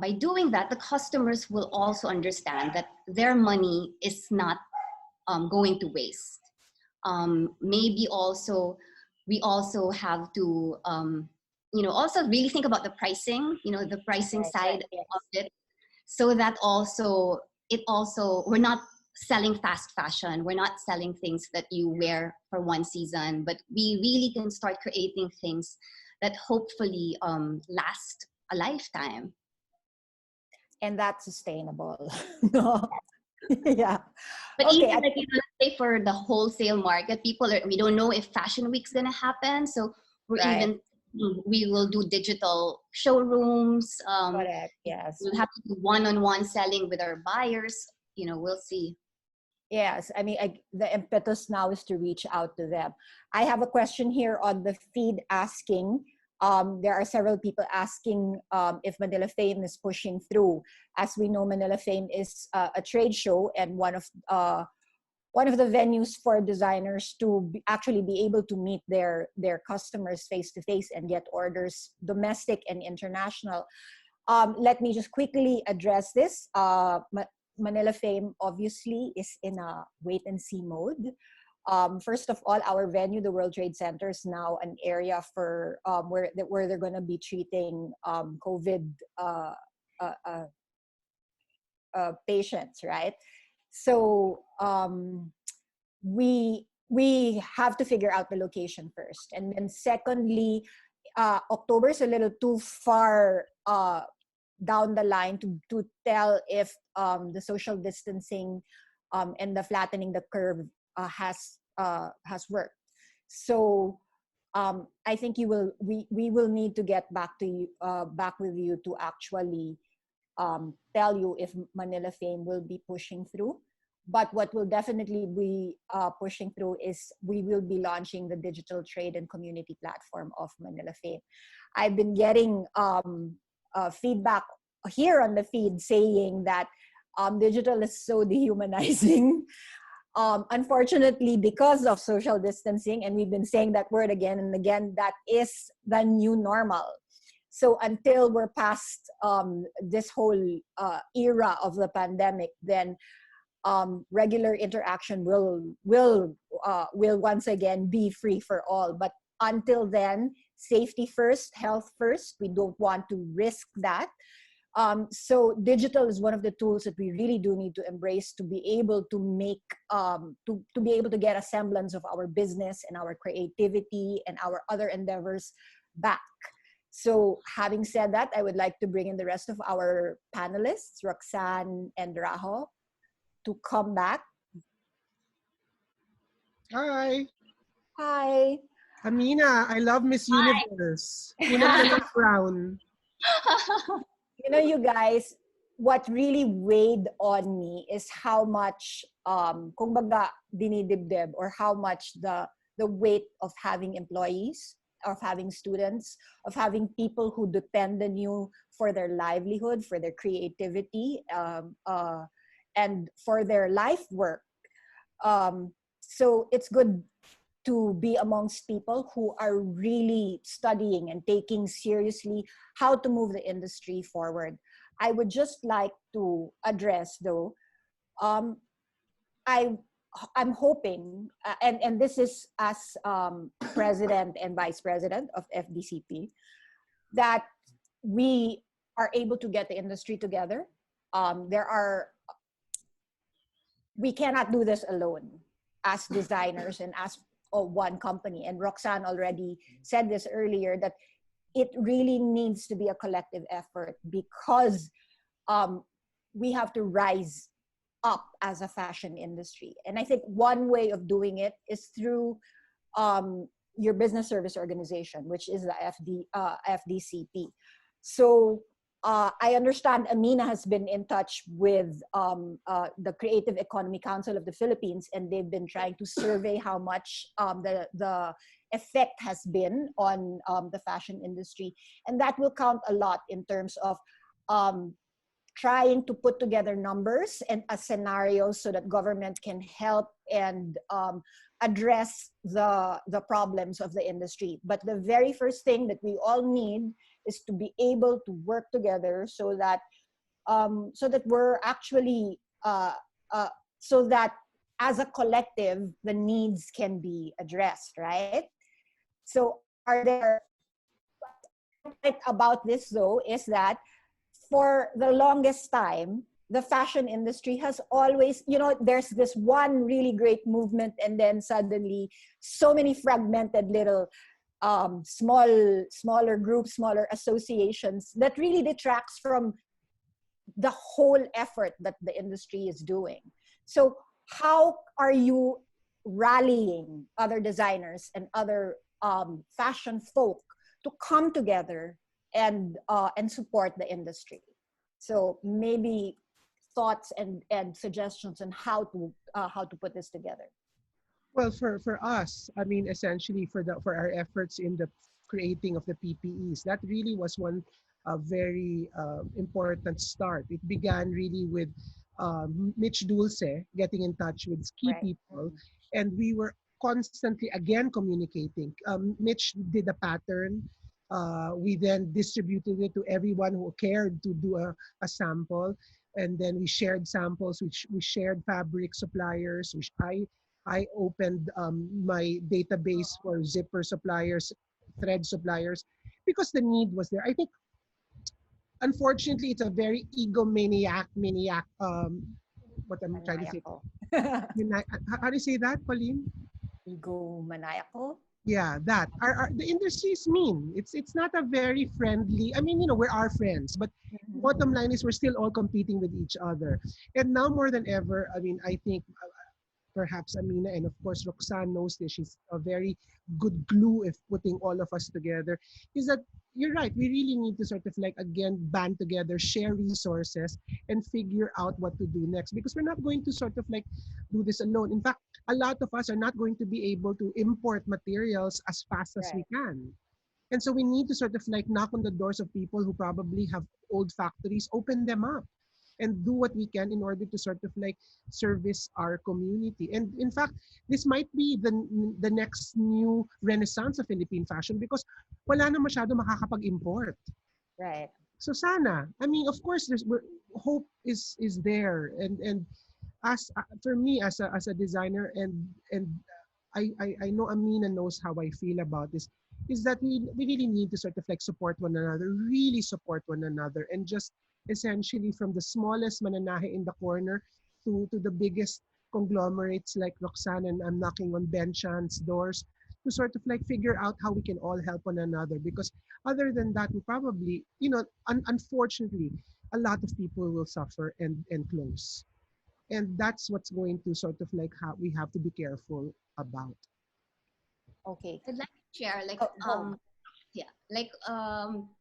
by doing that, the customers will also understand that their money is not going to waste. Maybe also, we also have to, also really think about the pricing, the pricing side of it, so that we're not selling fast fashion. We're not selling things that you wear for one season, but we really can start creating things that hopefully last a lifetime. And that's sustainable. No. Yeah. But okay. even say for the wholesale market, we don't know if Fashion Week's gonna happen. So we will do digital showrooms. Correct. Yes. We'll have to do one-on-one selling with our buyers. We'll see. Yes, I mean, the impetus now is to reach out to them. I have a question here on the feed asking, there are several people asking if Manila Fame is pushing through. As we know, Manila Fame is a trade show and one of the venues for designers to actually be able to meet their customers face to face and get orders, domestic and international. Let me just quickly address this. Manila Fame obviously is in a wait and see mode. First of all, our venue, the World Trade Center, is now an area for where they're going to be treating COVID patients, right? So we have to figure out the location first, and then secondly, October is a little too far down the line to tell if the social distancing and the flattening the curve has worked. So I think we will need to get back with you to actually tell you if Manila Fame will be pushing through. But what will definitely be pushing through is we will be launching the digital trade and community platform of Manila Fame. I've been getting feedback here on the feed saying that digital is so dehumanizing. Unfortunately, because of social distancing, and we've been saying that word again and again, that is the new normal. So until we're past this whole era of the pandemic, then regular interaction will once again be free for all. But until then, safety first, health first. We don't want to risk that. So digital is one of the tools that we really do need to embrace to be able to make, to be able to get a semblance of our business and our creativity and our other endeavors back. So having said that, I would like to bring in the rest of our panelists, Roxanne and Rajo, to come back. Hi. Hi. Amina, I love Miss Universe. Una crown. You know, you guys, what really weighed on me is how much, kung baga, dinidibdib, or how much the weight of having employees, of having students, of having people who depend on you for their livelihood, for their creativity, and for their life work. So it's good to be amongst people who are really studying and taking seriously how to move the industry forward. I would just like to address, though, I'm hoping, and this is as president and vice president of FDCP, that we are able to get the industry together, we cannot do this alone as designers and as one company. And Roxanne already said this earlier, that it really needs to be a collective effort, because we have to rise up as a fashion industry. And I think one way of doing it is through your business service organization, which is the FDCP. So I understand Amina has been in touch with the Creative Economy Council of the Philippines, and they've been trying to survey how much the effect has been on the fashion industry. And that will count a lot in terms of trying to put together numbers and a scenario so that government can help and address the problems of the industry. But the very first thing that we all need is to be able to work together so that we're actually so that as a collective the needs can be addressed, right? So are there about this though is that for the longest time the fashion industry has always, there's this one really great movement, and then suddenly so many fragmented little smaller groups, smaller associations that really detracts from the whole effort that the industry is doing. So how are you rallying other designers and other fashion folk to come together and support the industry? So maybe thoughts and suggestions on how to put this together. Well, for us, I mean, essentially for our efforts in the creating of the PPEs, that really was one very important start. It began really with Mitch Dulce getting in touch with key Right. people, and we were constantly again communicating. Mitch did a pattern. We then distributed it to everyone who cared to do a sample, and then we shared samples, which we shared fabric suppliers, which I opened my database for zipper suppliers, thread suppliers, because the need was there. I think, unfortunately, it's a very egomaniac, what I'm trying to say. How do you say that, Pauline? Egomaniacal? Yeah, that. The industry is mean. It's not a very friendly, I mean, we're our friends, but bottom line is we're still all competing with each other. And now more than ever, I mean, I think perhaps Amina and of course Roxanne knows this, she's a very good glue if putting all of us together, is that you're right, we really need to sort of like again band together, share resources, and figure out what to do next, because we're not going to sort of like do this alone. In fact, a lot of us are not going to be able to import materials as fast as we can. And so we need to sort of like knock on the doors of people who probably have old factories, open them up, and do what we can in order to sort of like service our community. And in fact, this might be the next new renaissance of Philippine fashion, because wala na masyado makakapag-import. Right. So sana, I mean, of course, hope is there, and as for me as a designer, and I know Amina knows how I feel about this, is that we really need to sort of like support one another, really support one another, and just essentially from the smallest mananahe in the corner to the biggest conglomerates like Roxanne, and I'm knocking on Benchan's doors to sort of like figure out how we can all help one another. Because other than that, we probably, unfortunately, a lot of people will suffer and close. And that's what's going to sort of like how we have to be careful about. Okay. I'd like to share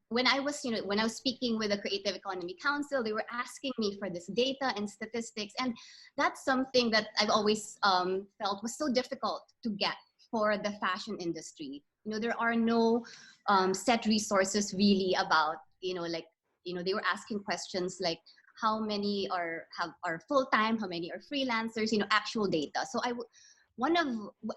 when I was speaking with the Creative Economy Council, they were asking me for this data and statistics, and that's something that I've always felt was so difficult to get for the fashion industry. There are no set resources really about they were asking questions like how many are full-time, how many are freelancers, actual data. So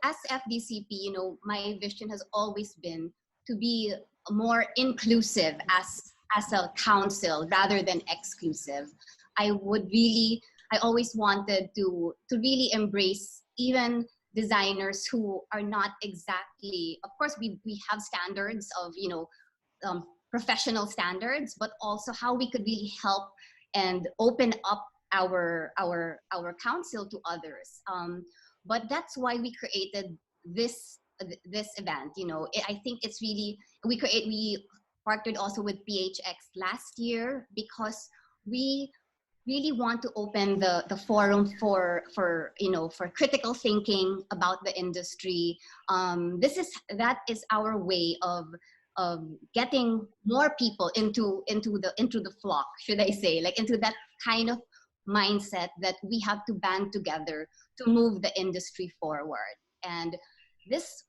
as FDCP, my vision has always been to be more inclusive as a council rather than exclusive. I always wanted to really embrace even designers who are not exactly, of course we have standards of professional standards, but also how we could really help and open up our council to others. But that's why we created this event. I think it's really, we partnered also with PHx last year because we really want to open the forum for critical thinking about the industry. That is our way of getting more people into the flock, should I say, like into that kind of mindset that we have to band together to move the industry forward. And this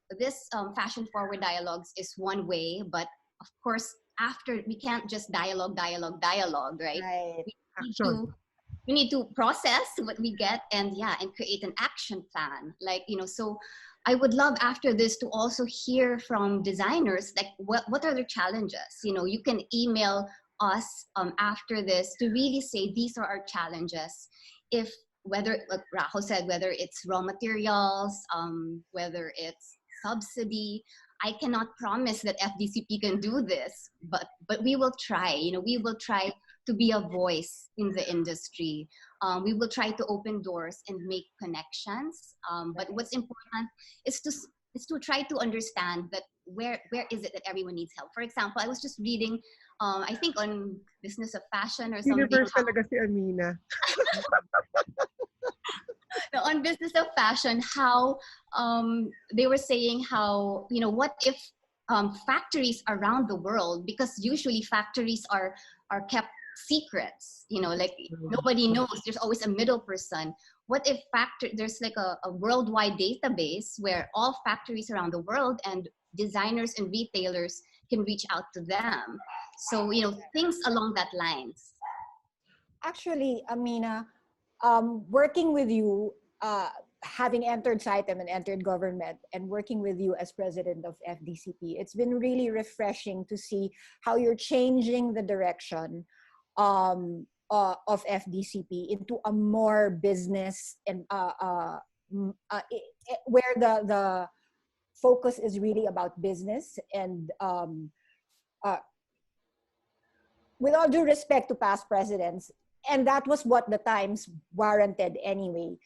fashion forward dialogues is one way, but of course after, we can't just dialogue, right? Right. We need to process what we get and create an action plan. So I would love after this to also hear from designers, like what are their challenges? You can email us after this to really say these are our challenges. If whether, like Rajo said, whether it's raw materials, whether it's subsidy, I cannot promise that FDCP can do this, but we will try. We will try to be a voice in the industry. We will try to open doors and make connections. But what's important is to try to understand that where is it that everyone needs help. For example, I was just reading, I think on Business of Fashion or something. Universe talaga si Amina. On Business of Fashion, how they were saying how, what if factories around the world, because usually factories are kept secrets, nobody knows, there's always a middle person. What if there's like a worldwide database where all factories around the world and designers and retailers can reach out to them? So, things along that lines. Actually, Amina, working with you, having entered CITEM and entered government, and working with you as president of FDCP, it's been really refreshing to see how you're changing the direction of FDCP into a more business and where the focus is really about business. And with all due respect to past presidents, and that was what the times warranted anyway,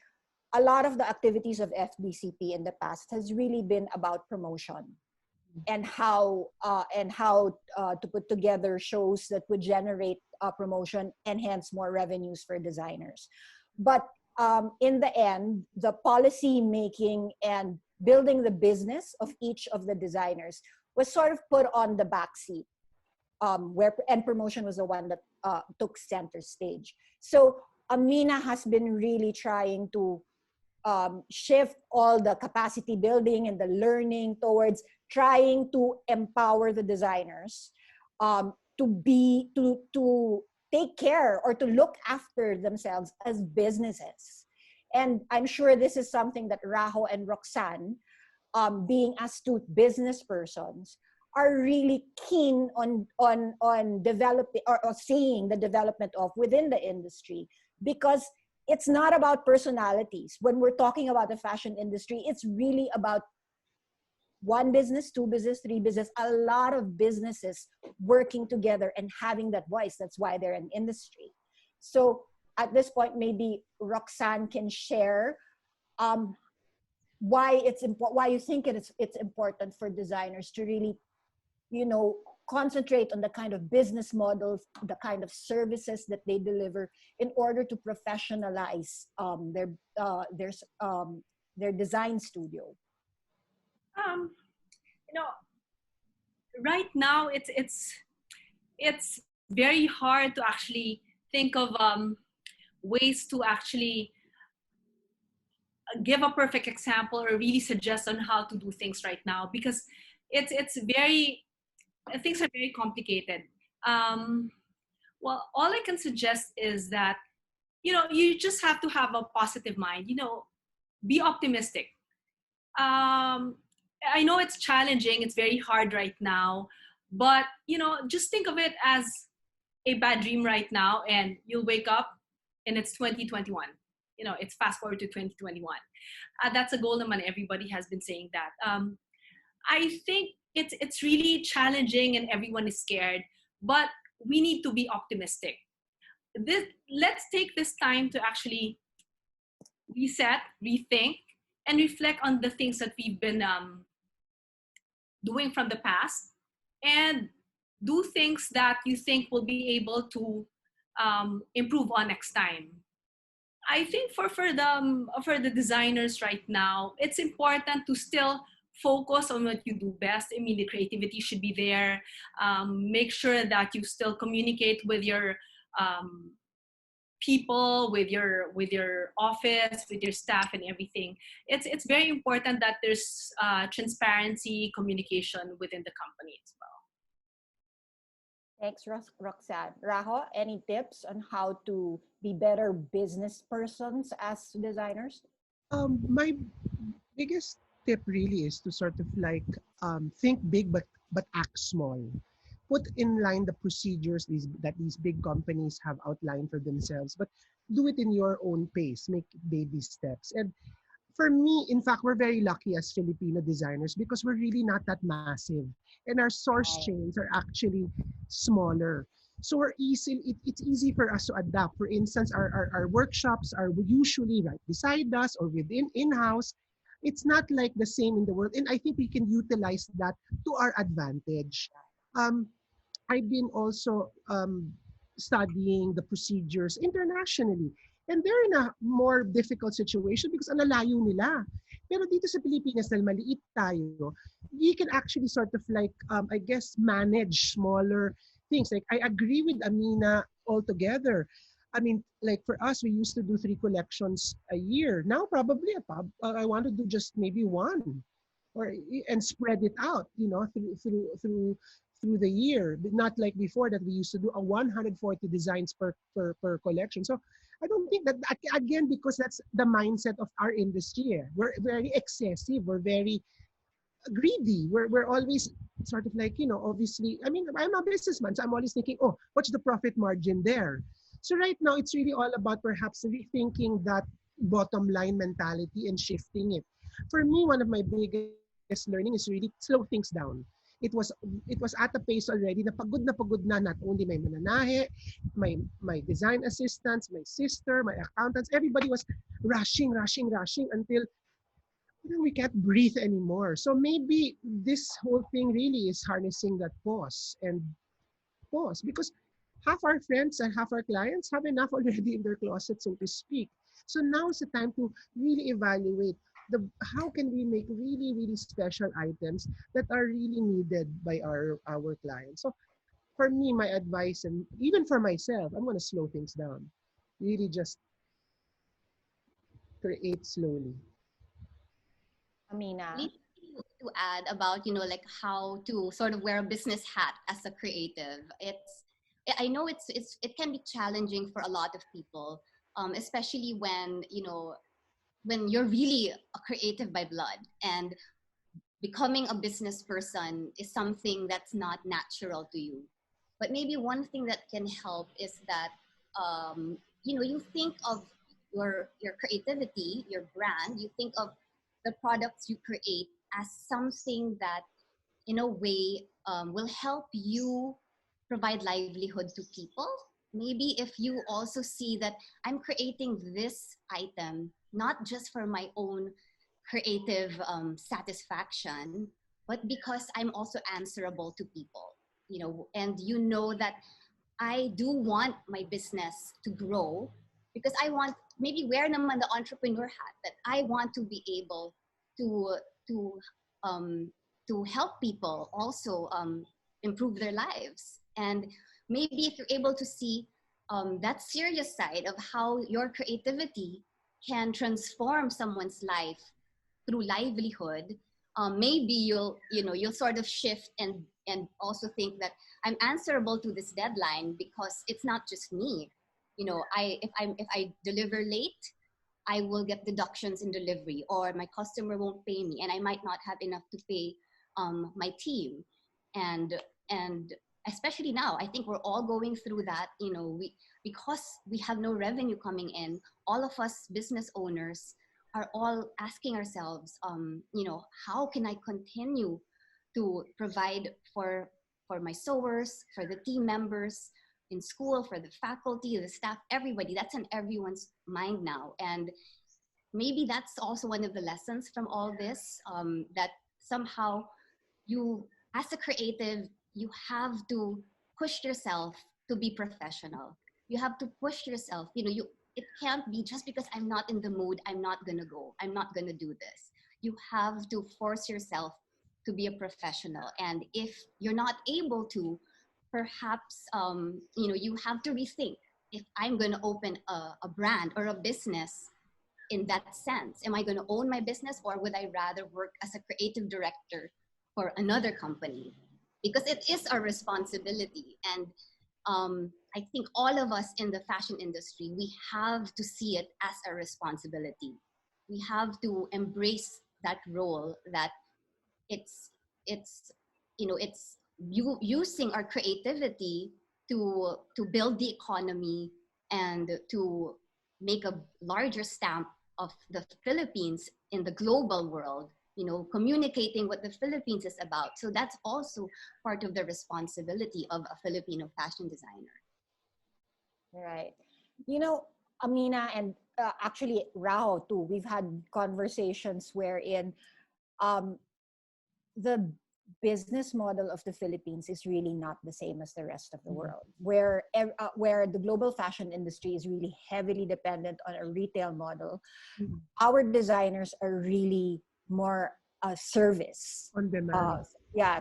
a lot of the activities of FDCP in the past has really been about promotion and how to put together shows that would generate promotion and hence more revenues for designers. But in the end, the policy making and building the business of each of the designers was sort of put on the back seat, and promotion was the one that took center stage. So Amina has been really trying to shift all the capacity building and the learning towards trying to empower the designers to take care or to look after themselves as businesses. And I'm sure this is something that Rajo and Roxanne, being astute business persons, are really keen on developing or seeing the development of within the industry, because it's not about personalities. When we're talking about the fashion industry, it's really about one business, two business, three business, a lot of businesses working together and having that voice. That's why they're an industry. So at this point, maybe Roxanne can share why you think it's important for designers to really, concentrate on the kind of business models, the kind of services that they deliver in order to professionalize their design studio. Right now it's very hard to actually think of ways to actually give a perfect example or really suggest on how to do things right now, because things are very complicated. Well, all I can suggest is that, you just have to have a positive mind, be optimistic. I know it's challenging, it's very hard right now, but, just think of it as a bad dream right now, and you'll wake up and it's 2021. It's fast forward to 2021. That's a goal, and everybody has been saying that. I think it's really challenging and everyone is scared, but we need to be optimistic. let's take this time to actually reset, rethink, and reflect on the things that we've been doing from the past, and do things that you think will be able to improve on next time. I think for the designers right now, it's important to still focus on what you do best. I mean, the creativity should be there. Make sure that you still communicate with your people, with your office, with your staff, and everything. It's very important that there's transparency, communication within the company as well. Thanks, Roxanne. Rajo, any tips on how to be better business persons as designers? My biggest tip really is to sort of like think big but act small. Put in line the procedures that these big companies have outlined for themselves, but do it in your own pace. Make baby steps. And for me, in fact, we're very lucky as Filipino designers because we're really not that massive, and our source chains are actually smaller. So it's easy for us to adapt. For instance, our workshops are usually right beside us or within in-house. It's not like the same in the world. And I think we can utilize that to our advantage. Um, I've been also studying the procedures internationally. And they're in a more difficult situation because ang lalayo nila. Pero dito sa Pilipinas, dahil maliit tayo, we can actually sort of like, I guess, manage smaller things. Like, I agree with Amina altogether. I mean, like for us, we used to do 3 collections a year. Now, probably, I want to do just maybe 1, and spread it out, through the year. But not like before that we used to do a 140 designs per collection. So I don't think that, again, because that's the mindset of our industry. We're very excessive. We're very greedy. We're always sort of like, obviously, I mean, I'm a businessman, so I'm always thinking, oh, what's the profit margin there? So right now, it's really all about perhaps rethinking that bottom line mentality and shifting it. For me, one of my biggest learning is really slow things down. It was at a pace already na pagod na not only my mananahe, my design assistants, my sister, my accountants, everybody was rushing until we can't breathe anymore. So maybe this whole thing really is harnessing that pause because half our friends and half our clients have enough already in their closet, so to speak. So now is the time to really evaluate how can we make really, really special items that are really needed by our clients. So for me, my advice, and even for myself, I'm going to slow things down. Really just create slowly. Amina. To add about, like how to sort of wear a business hat as a creative. I know it can be challenging for a lot of people, especially when you're really a creative by blood, and becoming a business person is something that's not natural to you. But maybe one thing that can help is that you think of your creativity, your brand, you think of the products you create as something that in a way will help you provide livelihood to people. Maybe if you also see that I'm creating this item not just for my own creative satisfaction, but because I'm also answerable to people, and that I do want my business to grow, because I want maybe wear naman the entrepreneur hat, that I want to be able to um, to help people also improve their lives. And maybe if you're able to see that serious side of how your creativity can transform someone's life through livelihood, maybe you'll sort of shift and also think that I'm answerable to this deadline because it's not just me. If I deliver late, I will get deductions in delivery, or my customer won't pay me, and I might not have enough to pay my team. And especially now, I think we're all going through that. Because we have no revenue coming in, all of us business owners are all asking ourselves, how can I continue to provide for my sewers, for the team members, in school, for the faculty, the staff, everybody. That's on everyone's mind now. And maybe that's also one of the lessons from all this, that somehow you, as a creative, you have to push yourself to be professional. You have to push yourself. It can't be just because I'm not in the mood, I'm not gonna go. I'm not gonna do this. You have to force yourself to be a professional. And if you're not able to, perhaps you have to rethink. If I'm gonna open a brand or a business in that sense, am I gonna own my business, or would I rather work as a creative director for another company? Because it is our responsibility. And I think all of us in the fashion industry, we have to see it as a responsibility. We have to embrace that role, that it's using our creativity to build the economy and to make a larger stamp of the Philippines in the global world, communicating what the Philippines is about. So that's also part of the responsibility of a Filipino fashion designer. Right. Amina, and actually Rajo too, we've had conversations wherein the business model of the Philippines is really not the same as the rest of the world, where the global fashion industry is really heavily dependent on a retail model. Our designers are really more a service. On demand.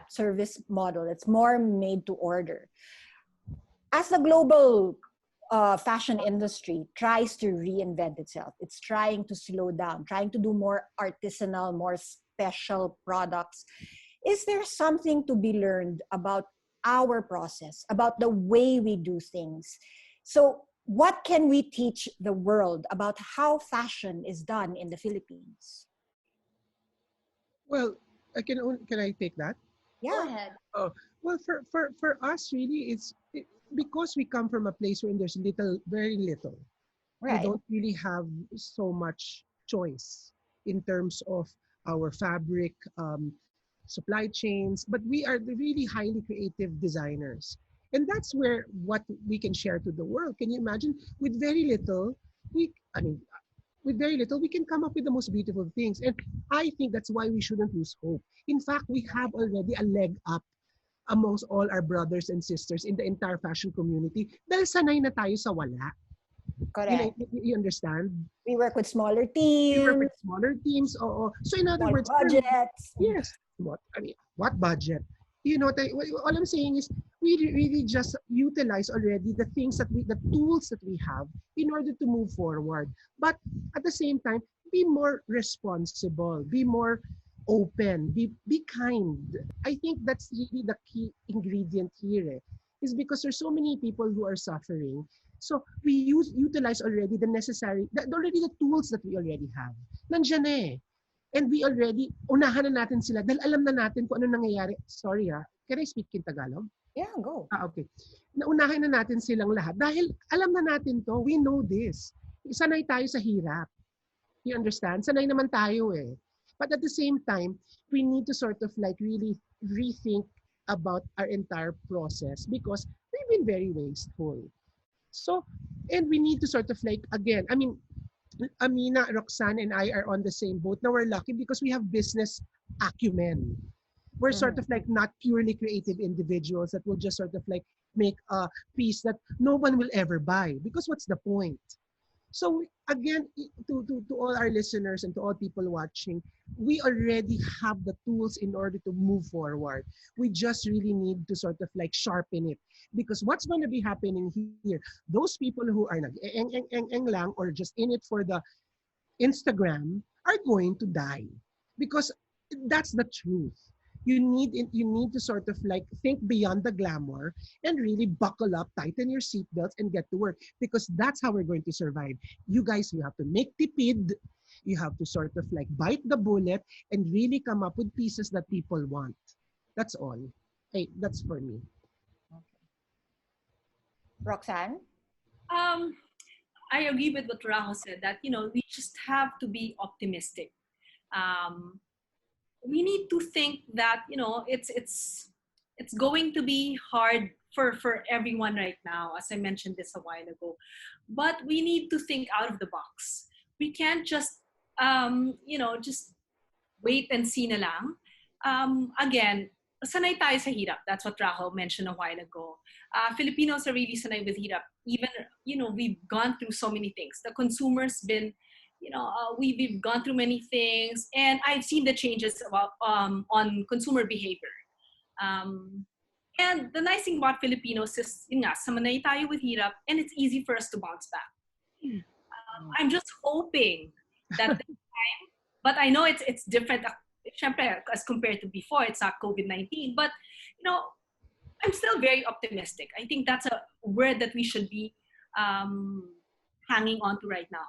Service model. It's more made to order. As the global fashion industry tries to reinvent itself, it's trying to slow down, trying to do more artisanal, more special products. Is there something to be learned about our process, about the way we do things? So what can we teach the world about how fashion is done in the Philippines? Well, can I take that? Yeah. Go ahead. Oh, well, for us, really, because we come from a place where there's very little. Right. We don't really have so much choice in terms of our fabric, supply chains, but we are the really highly creative designers. And that's where what we can share to the world. Can you imagine? With very little, we can come up with the most beautiful things. And I think that's why we shouldn't lose hope. In fact, we have already a leg up amongst all our brothers and sisters in the entire fashion community dahil sanay na tayo sa wala. Correct. You understand? We work with smaller teams. We work with smaller teams. So in other words, budgets. Yes. What budget? All I'm saying is we really just utilize already the tools that we have in order to move forward. But at the same time, be more responsible, be more open, be kind. I think that's really the key ingredient here, is because there's so many people who are suffering. So we utilize already the tools that we already have. Nandiyan na eh. And we already, unahan na natin sila dahil alam na natin kung ano nangyayari. Sorry can I speak in Tagalog? Yeah, go. Okay. Naunahan na natin silang lahat dahil alam na natin to, we know this. Sanay tayo sa hirap. You understand? Sanay naman tayo eh. But at the same time, we need to sort of really rethink about our entire process because we've been very wasteful. So, and we need to sort of again, Amina, Roxanne, and I are on the same boat. Now we're lucky because we have business acumen. We're sort of not purely creative individuals that will just sort of make a piece that no one will ever buy. Because what's the point? So again, to all our listeners and to all people watching, we already have the tools in order to move forward. We just really need to sort of sharpen it. Because what's going to be happening here, those people who are nag-eng lang or just in it for the Instagram are going to die. Because that's the truth. You need to sort of think beyond the glamour and really buckle up, tighten your seatbelts, and get to work because that's how we're going to survive. You guys, you have to make tipid. You have to sort of bite the bullet and really come up with pieces that people want. That's all. Hey, that's for me. Okay. Roxanne? I agree with what Rajo said that, we just have to be optimistic. We need to think that it's going to be hard for everyone right now, as I mentioned this a while ago. But we need to think out of the box. We can't just, just wait and see na lang. Again, sanay tayo sa hirap. That's what Rajo mentioned a while ago. Filipinos are really sanay with hirap. Even, we've gone through so many things. The consumer's been, we've gone through many things, and I've seen the changes about on consumer behavior. And the nice thing about Filipinos is, yun nga, sanay tayo with hirap, and it's easy for us to bounce back. I'm just hoping that this time, but I know it's different. Syempre, as compared to before, it's not COVID-19, but I'm still very optimistic. I think that's a word that we should be hanging on to right now.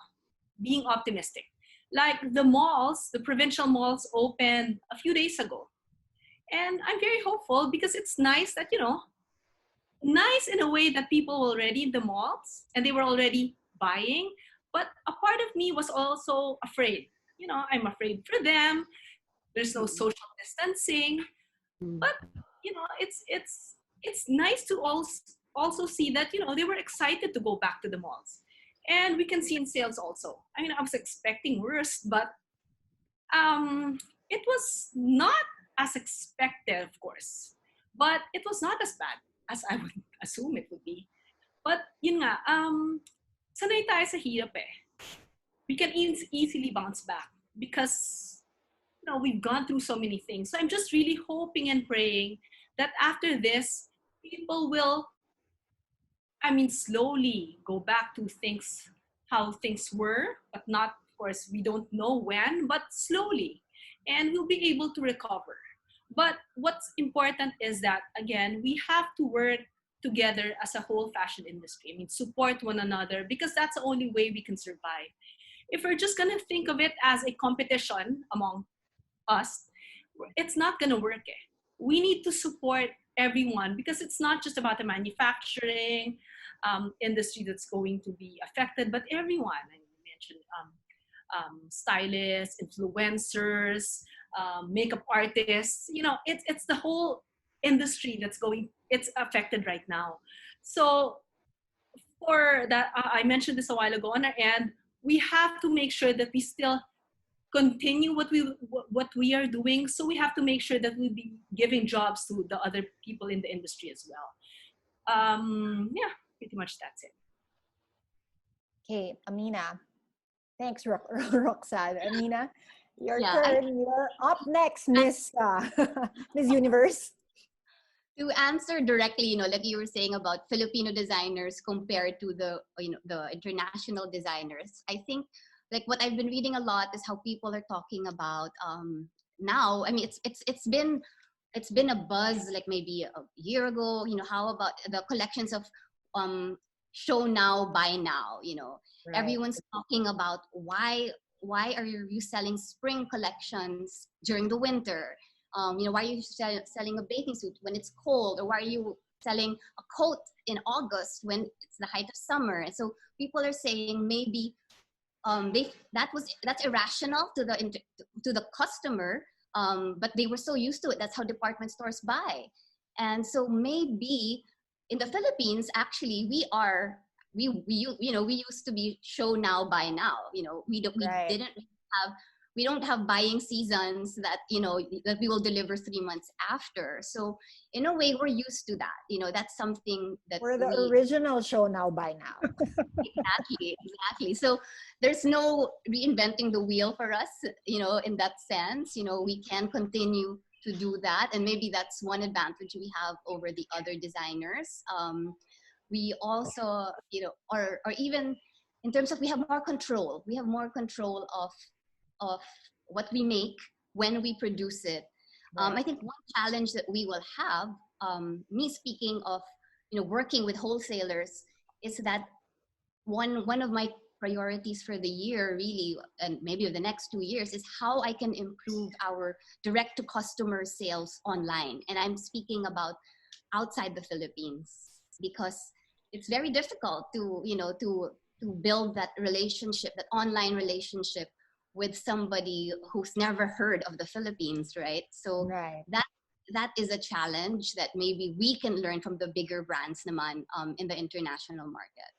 Being optimistic. Like the malls, the provincial malls opened a few days ago. And I'm very hopeful because it's nice that, nice in a way that people were already in the malls and they were already buying. But a part of me was also afraid. I'm afraid for them. There's no social distancing. But, it's nice to also see that, they were excited to go back to the malls. And we can see in sales also. I mean, I was expecting worse, but it was not as expected, of course. But it was not as bad as I would assume it would be. But yun nga, sanay tayo sa hirap eh. We can easily bounce back because we've gone through so many things. So I'm just really hoping and praying that after this, people will, slowly go back to how things were, but not, of course, we don't know when, but slowly. And we'll be able to recover. But what's important is that, again, we have to work together as a whole fashion industry. Support one another because that's the only way we can survive. If we're just going to think of it as a competition among us, it's not going to work. We need to support everyone because it's not just about the manufacturing industry that's going to be affected, but everyone. I mentioned stylists, influencers, makeup artists. It's the whole industry it's affected right now. So for that, I mentioned this a while ago, on our end, we have to make sure that we still continue what we are doing. So we have to make sure that we'll be giving jobs to the other people in the industry as well. Pretty much that's it. Okay, Amina. Thanks, Roxanne. Amina, your Yeah, turn. You're up next, Miss Miss Universe. To answer directly, like you were saying about Filipino designers compared to the international designers, I think like what I've been reading a lot is how people are talking about now. It's been a buzz like maybe a year ago. How about the collections of show now, buy now? Right. Everyone's talking about why are you selling spring collections during the winter? Why are you selling a bathing suit when it's cold? Or why are you selling a coat in August when it's the height of summer? And so people are saying maybe that's irrational to the customer, but they were so used to it. That's how department stores buy. And so maybe in the Philippines, actually, we used to be show now, buy now. We don't have buying seasons that that we will deliver 3 months after. So in a way, we're used to that. That's something that we're the original show now, buy now. Exactly. So there's no reinventing the wheel for us. In that sense, we can continue to do that, and maybe that's one advantage we have over the other designers. We also, or even in terms of we have more control. We have more control of what we make when we produce it. Right. I think one challenge that we will have, me speaking of working with wholesalers, is that one of my priorities for the year really, and maybe the next 2 years, is how I can improve our direct to customer sales online. And I'm speaking about outside the Philippines, because it's very difficult to build that relationship, that online relationship with somebody who's never heard of the Philippines, right? So Right. that is a challenge that maybe we can learn from the bigger brands naman in the international market.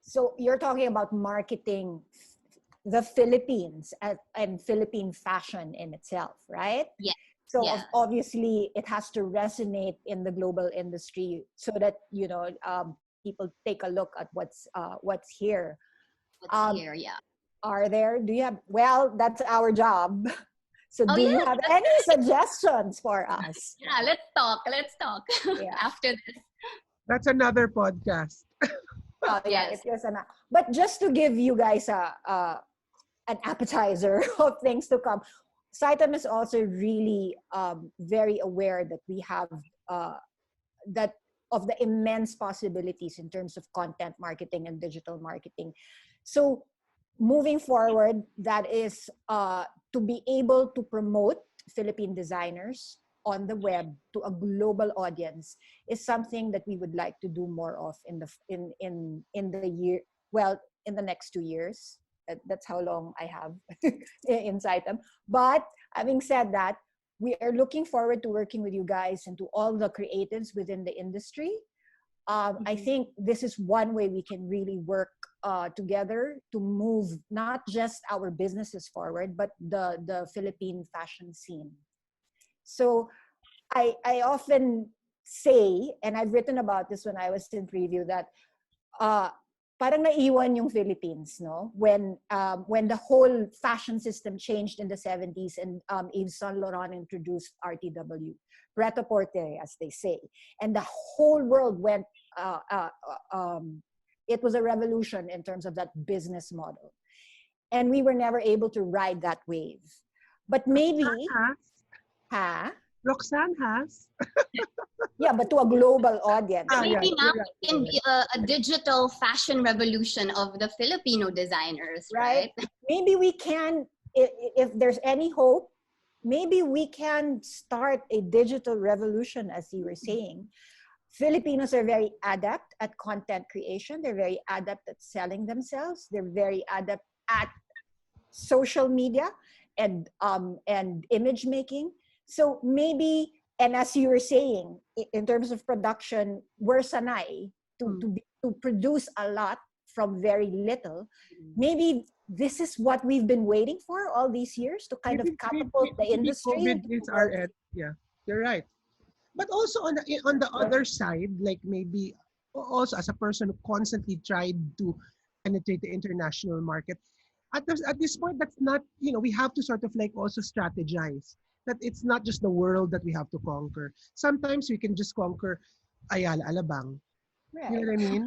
So you're talking about marketing the Philippines and Philippine fashion in itself, right? Yeah. So Yeah. obviously it has to resonate in the global industry so that, people take a look at what's here. What's here, yeah. Do you have, well, that's our job. So Oh, do you yes, have any suggestions for us? Yeah, let's talk Yeah. after this. That's another podcast. Oh, yeah, Yes. but just to give you guys an appetizer of things to come, CITEM is also really very aware that we have that of the immense possibilities in terms of content marketing and digital marketing. So moving forward, that is to be able to promote Philippine designers on the web to a global audience is something that we would like to do more of in the year, well, in the next 2 years. That's how long I have in CITEM. But having said that, we are looking forward to working with you guys and to all the creatives within the industry. I think this is one way we can really work together to move not just our businesses forward, but the Philippine fashion scene. So I often say, and I've written about this when I was in preview, that parang naiwan yung Philippines, no? When the whole fashion system changed in the 70s and Yves Saint Laurent introduced RTW, Pret-a-Porter, as they say, and the whole world went. It was a revolution in terms of that business model, and we were never able to ride that wave. But maybe, Roxanne has. Yeah, but to a global audience. Maybe now it can be a digital fashion revolution of the Filipino designers, right? Maybe we can, if there's any hope, maybe we can start a digital revolution, as you were saying. Filipinos are very adept at content creation. They're very adept at selling themselves. They're very adept at social media and image making. So maybe, and as you were saying, in terms of production, we're sanay to produce a lot from very little. Maybe this is what we've been waiting for all these years to kind of catapult the industry. Yeah, you're right. But also on the other side, like maybe also as a person who constantly tried to penetrate the international market, at this point, that's not, we have to sort of like also strategize that it's not just the world that we have to conquer. Sometimes we can just conquer Ayala, Alabang. Right. You know what I mean?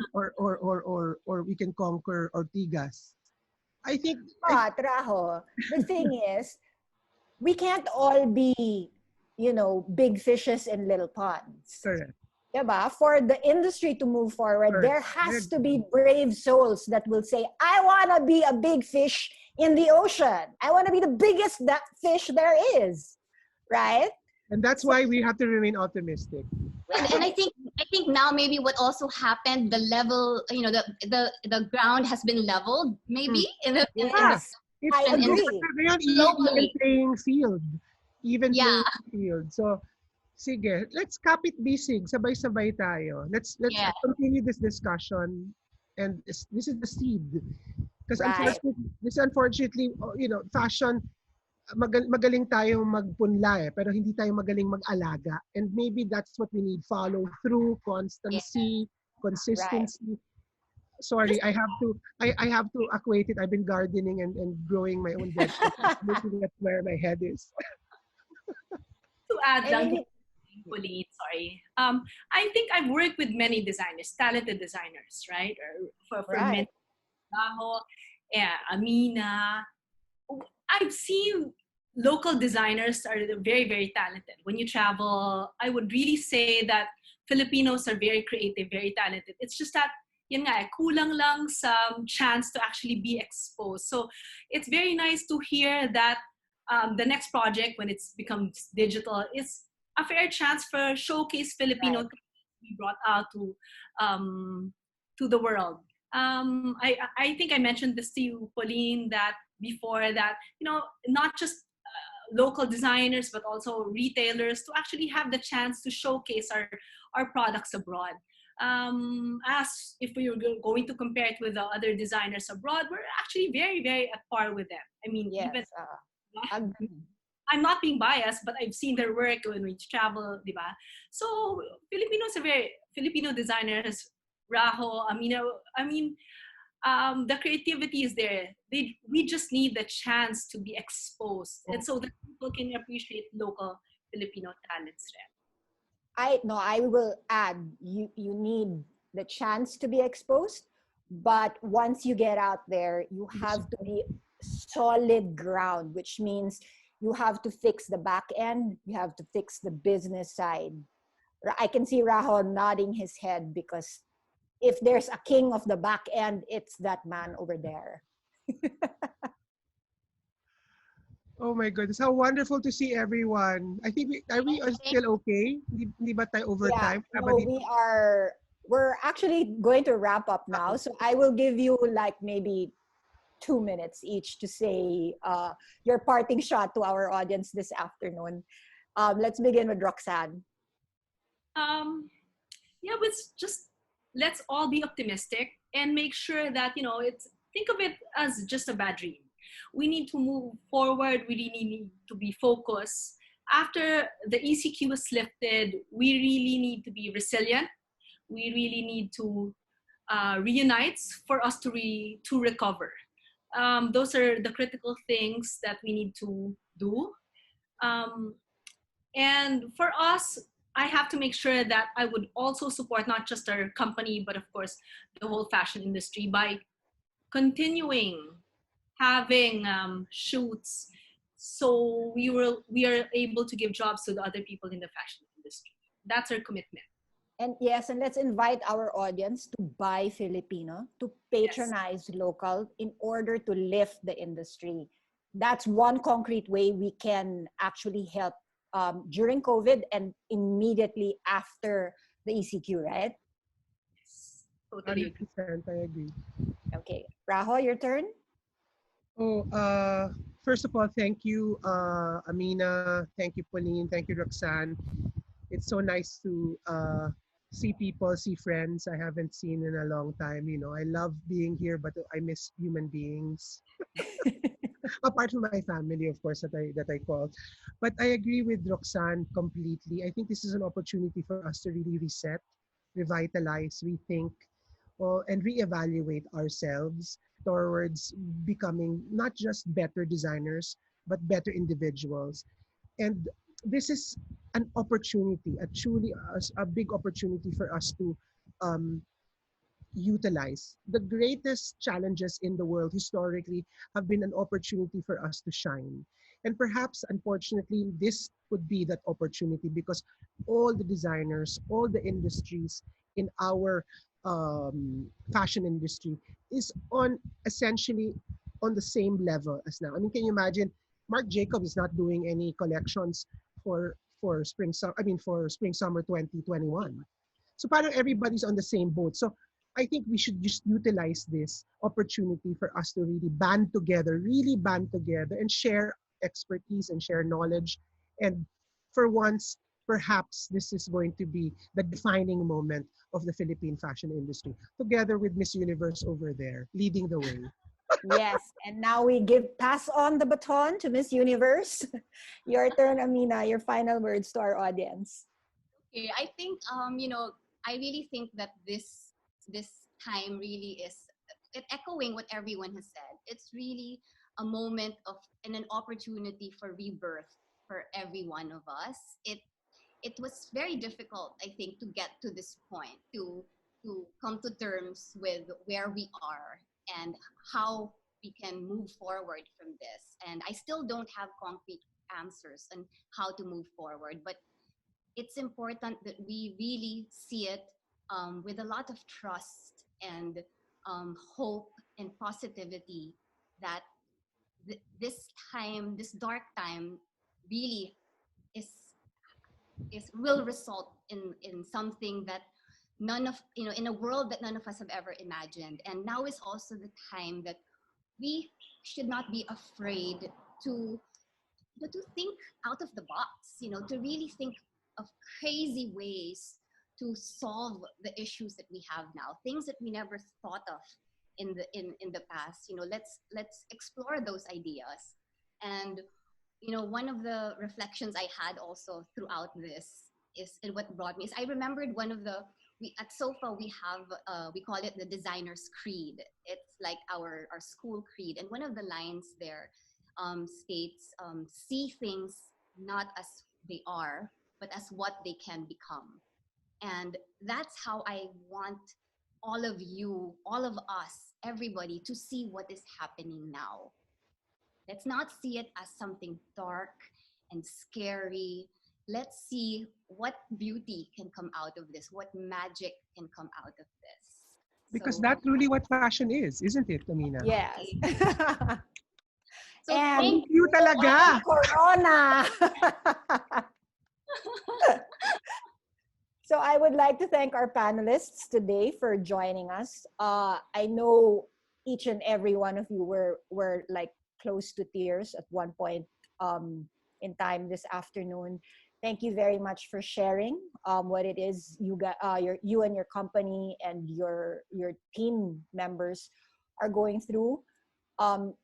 Or we can conquer Ortigas. I think. Rajo, the thing is, we can't all be, big fishes in little ponds. Correct. Diba? For the industry to move forward, there has to be brave souls that will say, I want to be a big fish in the ocean. I want to be the biggest fish there is. Right? And that's why we have to remain optimistic. And I think now maybe what also happened, the level, the ground has been leveled, maybe Yes, I agree. Even playing field. Playing field. So, sige, let's kapit bisig, sabay-sabay tayo. Let's continue this discussion, and this is the seed. Because unfortunately, fashion, magaling tayo magpunla pero hindi tayo magaling mag-alaga. And maybe that's what we need. Follow through, constancy, consistency. Sorry, I have to equate it. I've been gardening and growing my own vegetables. That's where my head is. To add down, Pauline, sorry. I think I've worked with many designers, talented designers, right? For many, Rajo, Amina. I've seen local designers are very, very talented. When you travel, I would really say that Filipinos are very creative, very talented. It's just that, kulang lang some chance to actually be exposed. So it's very nice to hear that the next project, when it becomes digital, is a fair chance for showcase Filipino to be brought out to the world. I think I mentioned this to you, Pauline, that before that, not just local designers, but also retailers to actually have the chance to showcase our products abroad. As if we were going to compare it with the other designers abroad, we're actually very, very at par with them. I mean, Yes. even Agree. I'm not being biased, but I've seen their work when we travel, di ba? So Filipino designers, Rajo, Amina, I mean, the creativity is there. We just need the chance to be exposed, and so that people can appreciate local Filipino talents. I will add, you need the chance to be exposed, but once you get out there, you have to be solid ground, which means you have to fix the back end, you have to fix the business side. I can see Rahul nodding his head because if there's a king of the back end, it's that man over there. Oh my goodness, how wonderful to see everyone. I think we are still okay? Hindi ba tayo overtime? Yeah, no, we're actually going to wrap up now. So I will give you like maybe 2 minutes each to say your parting shot to our audience this afternoon. Let's begin with Roxanne. Yeah, let's all be optimistic and make sure that think of it as just a bad dream. We need to move forward. We really need to be focused. After the ECQ is lifted, we really need to be resilient. We really need to reunite for us to recover. Those are the critical things that we need to do. And for us, I have to make sure that I would also support not just our company, but of course, the whole fashion industry by continuing having shoots, so we are able to give jobs to the other people in the fashion industry. That's our commitment. And yes, and let's invite our audience to buy Filipino, to patronize local in order to lift the industry. That's one concrete way we can actually help during COVID and immediately after the ECQ, right? Totally agree. 100%, I agree. Okay, Rajo, your turn. Oh, first of all, thank you, Amina. Thank you, Pauline. Thank you, Roxanne. It's so nice to see people, see friends I haven't seen in a long time. I love being here, but I miss human beings. Apart from my family, of course, that I call. But I agree with Roxanne completely. I think this is an opportunity for us to really reset, revitalize, rethink, and reevaluate ourselves towards becoming not just better designers, but better individuals. And this is an opportunity, a big opportunity for us to um, utilize. The greatest challenges in the world historically have been an opportunity for us to shine. And perhaps, unfortunately, this would be that opportunity because all the designers, all the industries in our fashion industry is essentially on the same level as now. I mean, can you imagine? Marc Jacob is not doing any collections for spring summer 2021. So parang everybody's on the same boat. So I think we should just utilize this opportunity for us to really band together and share expertise and share knowledge. And for once, perhaps this is going to be the defining moment of the Philippine fashion industry, together with Miss Universe over there, leading the way. Yes, and now we pass on the baton to Miss Universe. Your turn, Amina. Your final words to our audience. Okay, I think I really think that this time really is echoing what everyone has said. It's really a moment of and an opportunity for rebirth for every one of us. It was very difficult, I think, to get to this point, to come to terms with where we are and how we can move forward from this. And I still don't have concrete answers on how to move forward, but it's important that we really see it with a lot of trust and hope and positivity that this time, this dark time, really is will result in something that in a world that none of us have ever imagined. And now is also the time that we should not be afraid to to think out of the box, to really think of crazy ways to solve the issues that we have now, things that we never thought of in the past. Let's explore those ideas. And one of the reflections I had also throughout this is, and what brought me is, I remembered one of the, at SOFA we have, we call it the designer's creed. It's like our school creed, and one of the lines there states, see things not as they are, but as what they can become. And that's how I want all of you, all of us, everybody to see what is happening now. Let's not see it as something dark and scary. Let's see what beauty can come out of this, what magic can come out of this. Because So, that's really what fashion is, isn't it, Amina? Yes. so And thank You talaga. Corona. So I would like to thank our panelists today for joining us. I know each and every one of you were like close to tears at one point in time this afternoon. Thank you very much for sharing what it is you got, you and your company and your team members are going through.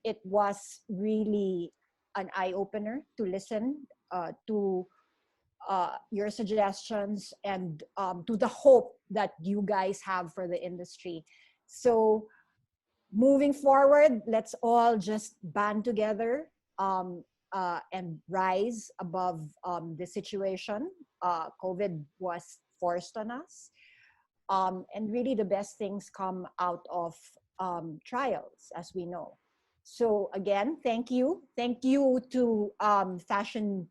It was really an eye opener to listen to your suggestions and to the hope that you guys have for the industry. So moving forward, let's all just band together and rise above the situation. COVID was forced on us. And really the best things come out of trials, as we know. So again, thank you. Thank you to Fashion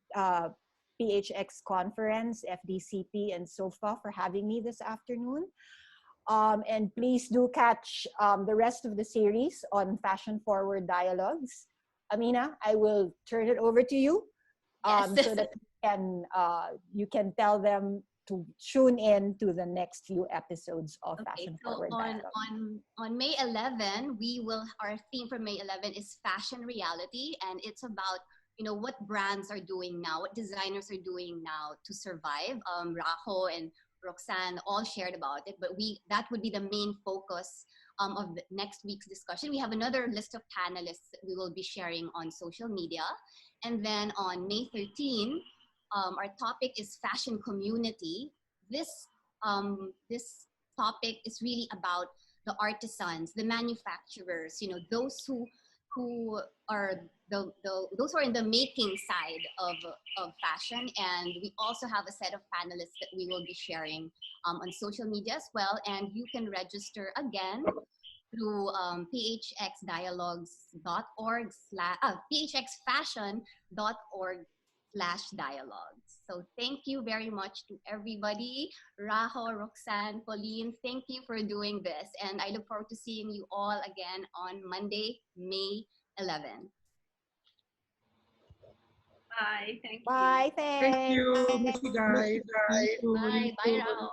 PHx Conference, FDCP, and SOFA for having me this afternoon. And please do catch the rest of the series on Fashion Forward Dialogues. Amina, I will turn it over to you so that you can tell them to tune in to the next few episodes of Fashion Forward Dialogue. On May 11, our theme for May 11 is Fashion Reality, and it's about what brands are doing now, what designers are doing now to survive. Rajo and Roxanne all shared about it, but that would be the main focus of the next week's discussion. We have another list of panelists that we will be sharing on social media. And then on May 13, our topic is fashion community. This topic is really about the artisans, the manufacturers, those who are those who are in the making side of fashion. And we also have a set of panelists that we will be sharing on social media as well. And you can register again through phxdialogues.org phxfashion.org/dialogues. So thank you very much to everybody. Rajo, Roxanne, Pauline, thank you for doing this. And I look forward to seeing you all again on Monday, May 11. Bye. Thank you. Bye. Thanks. Thank you. Miss you guys. Bye. Bye, Rajo.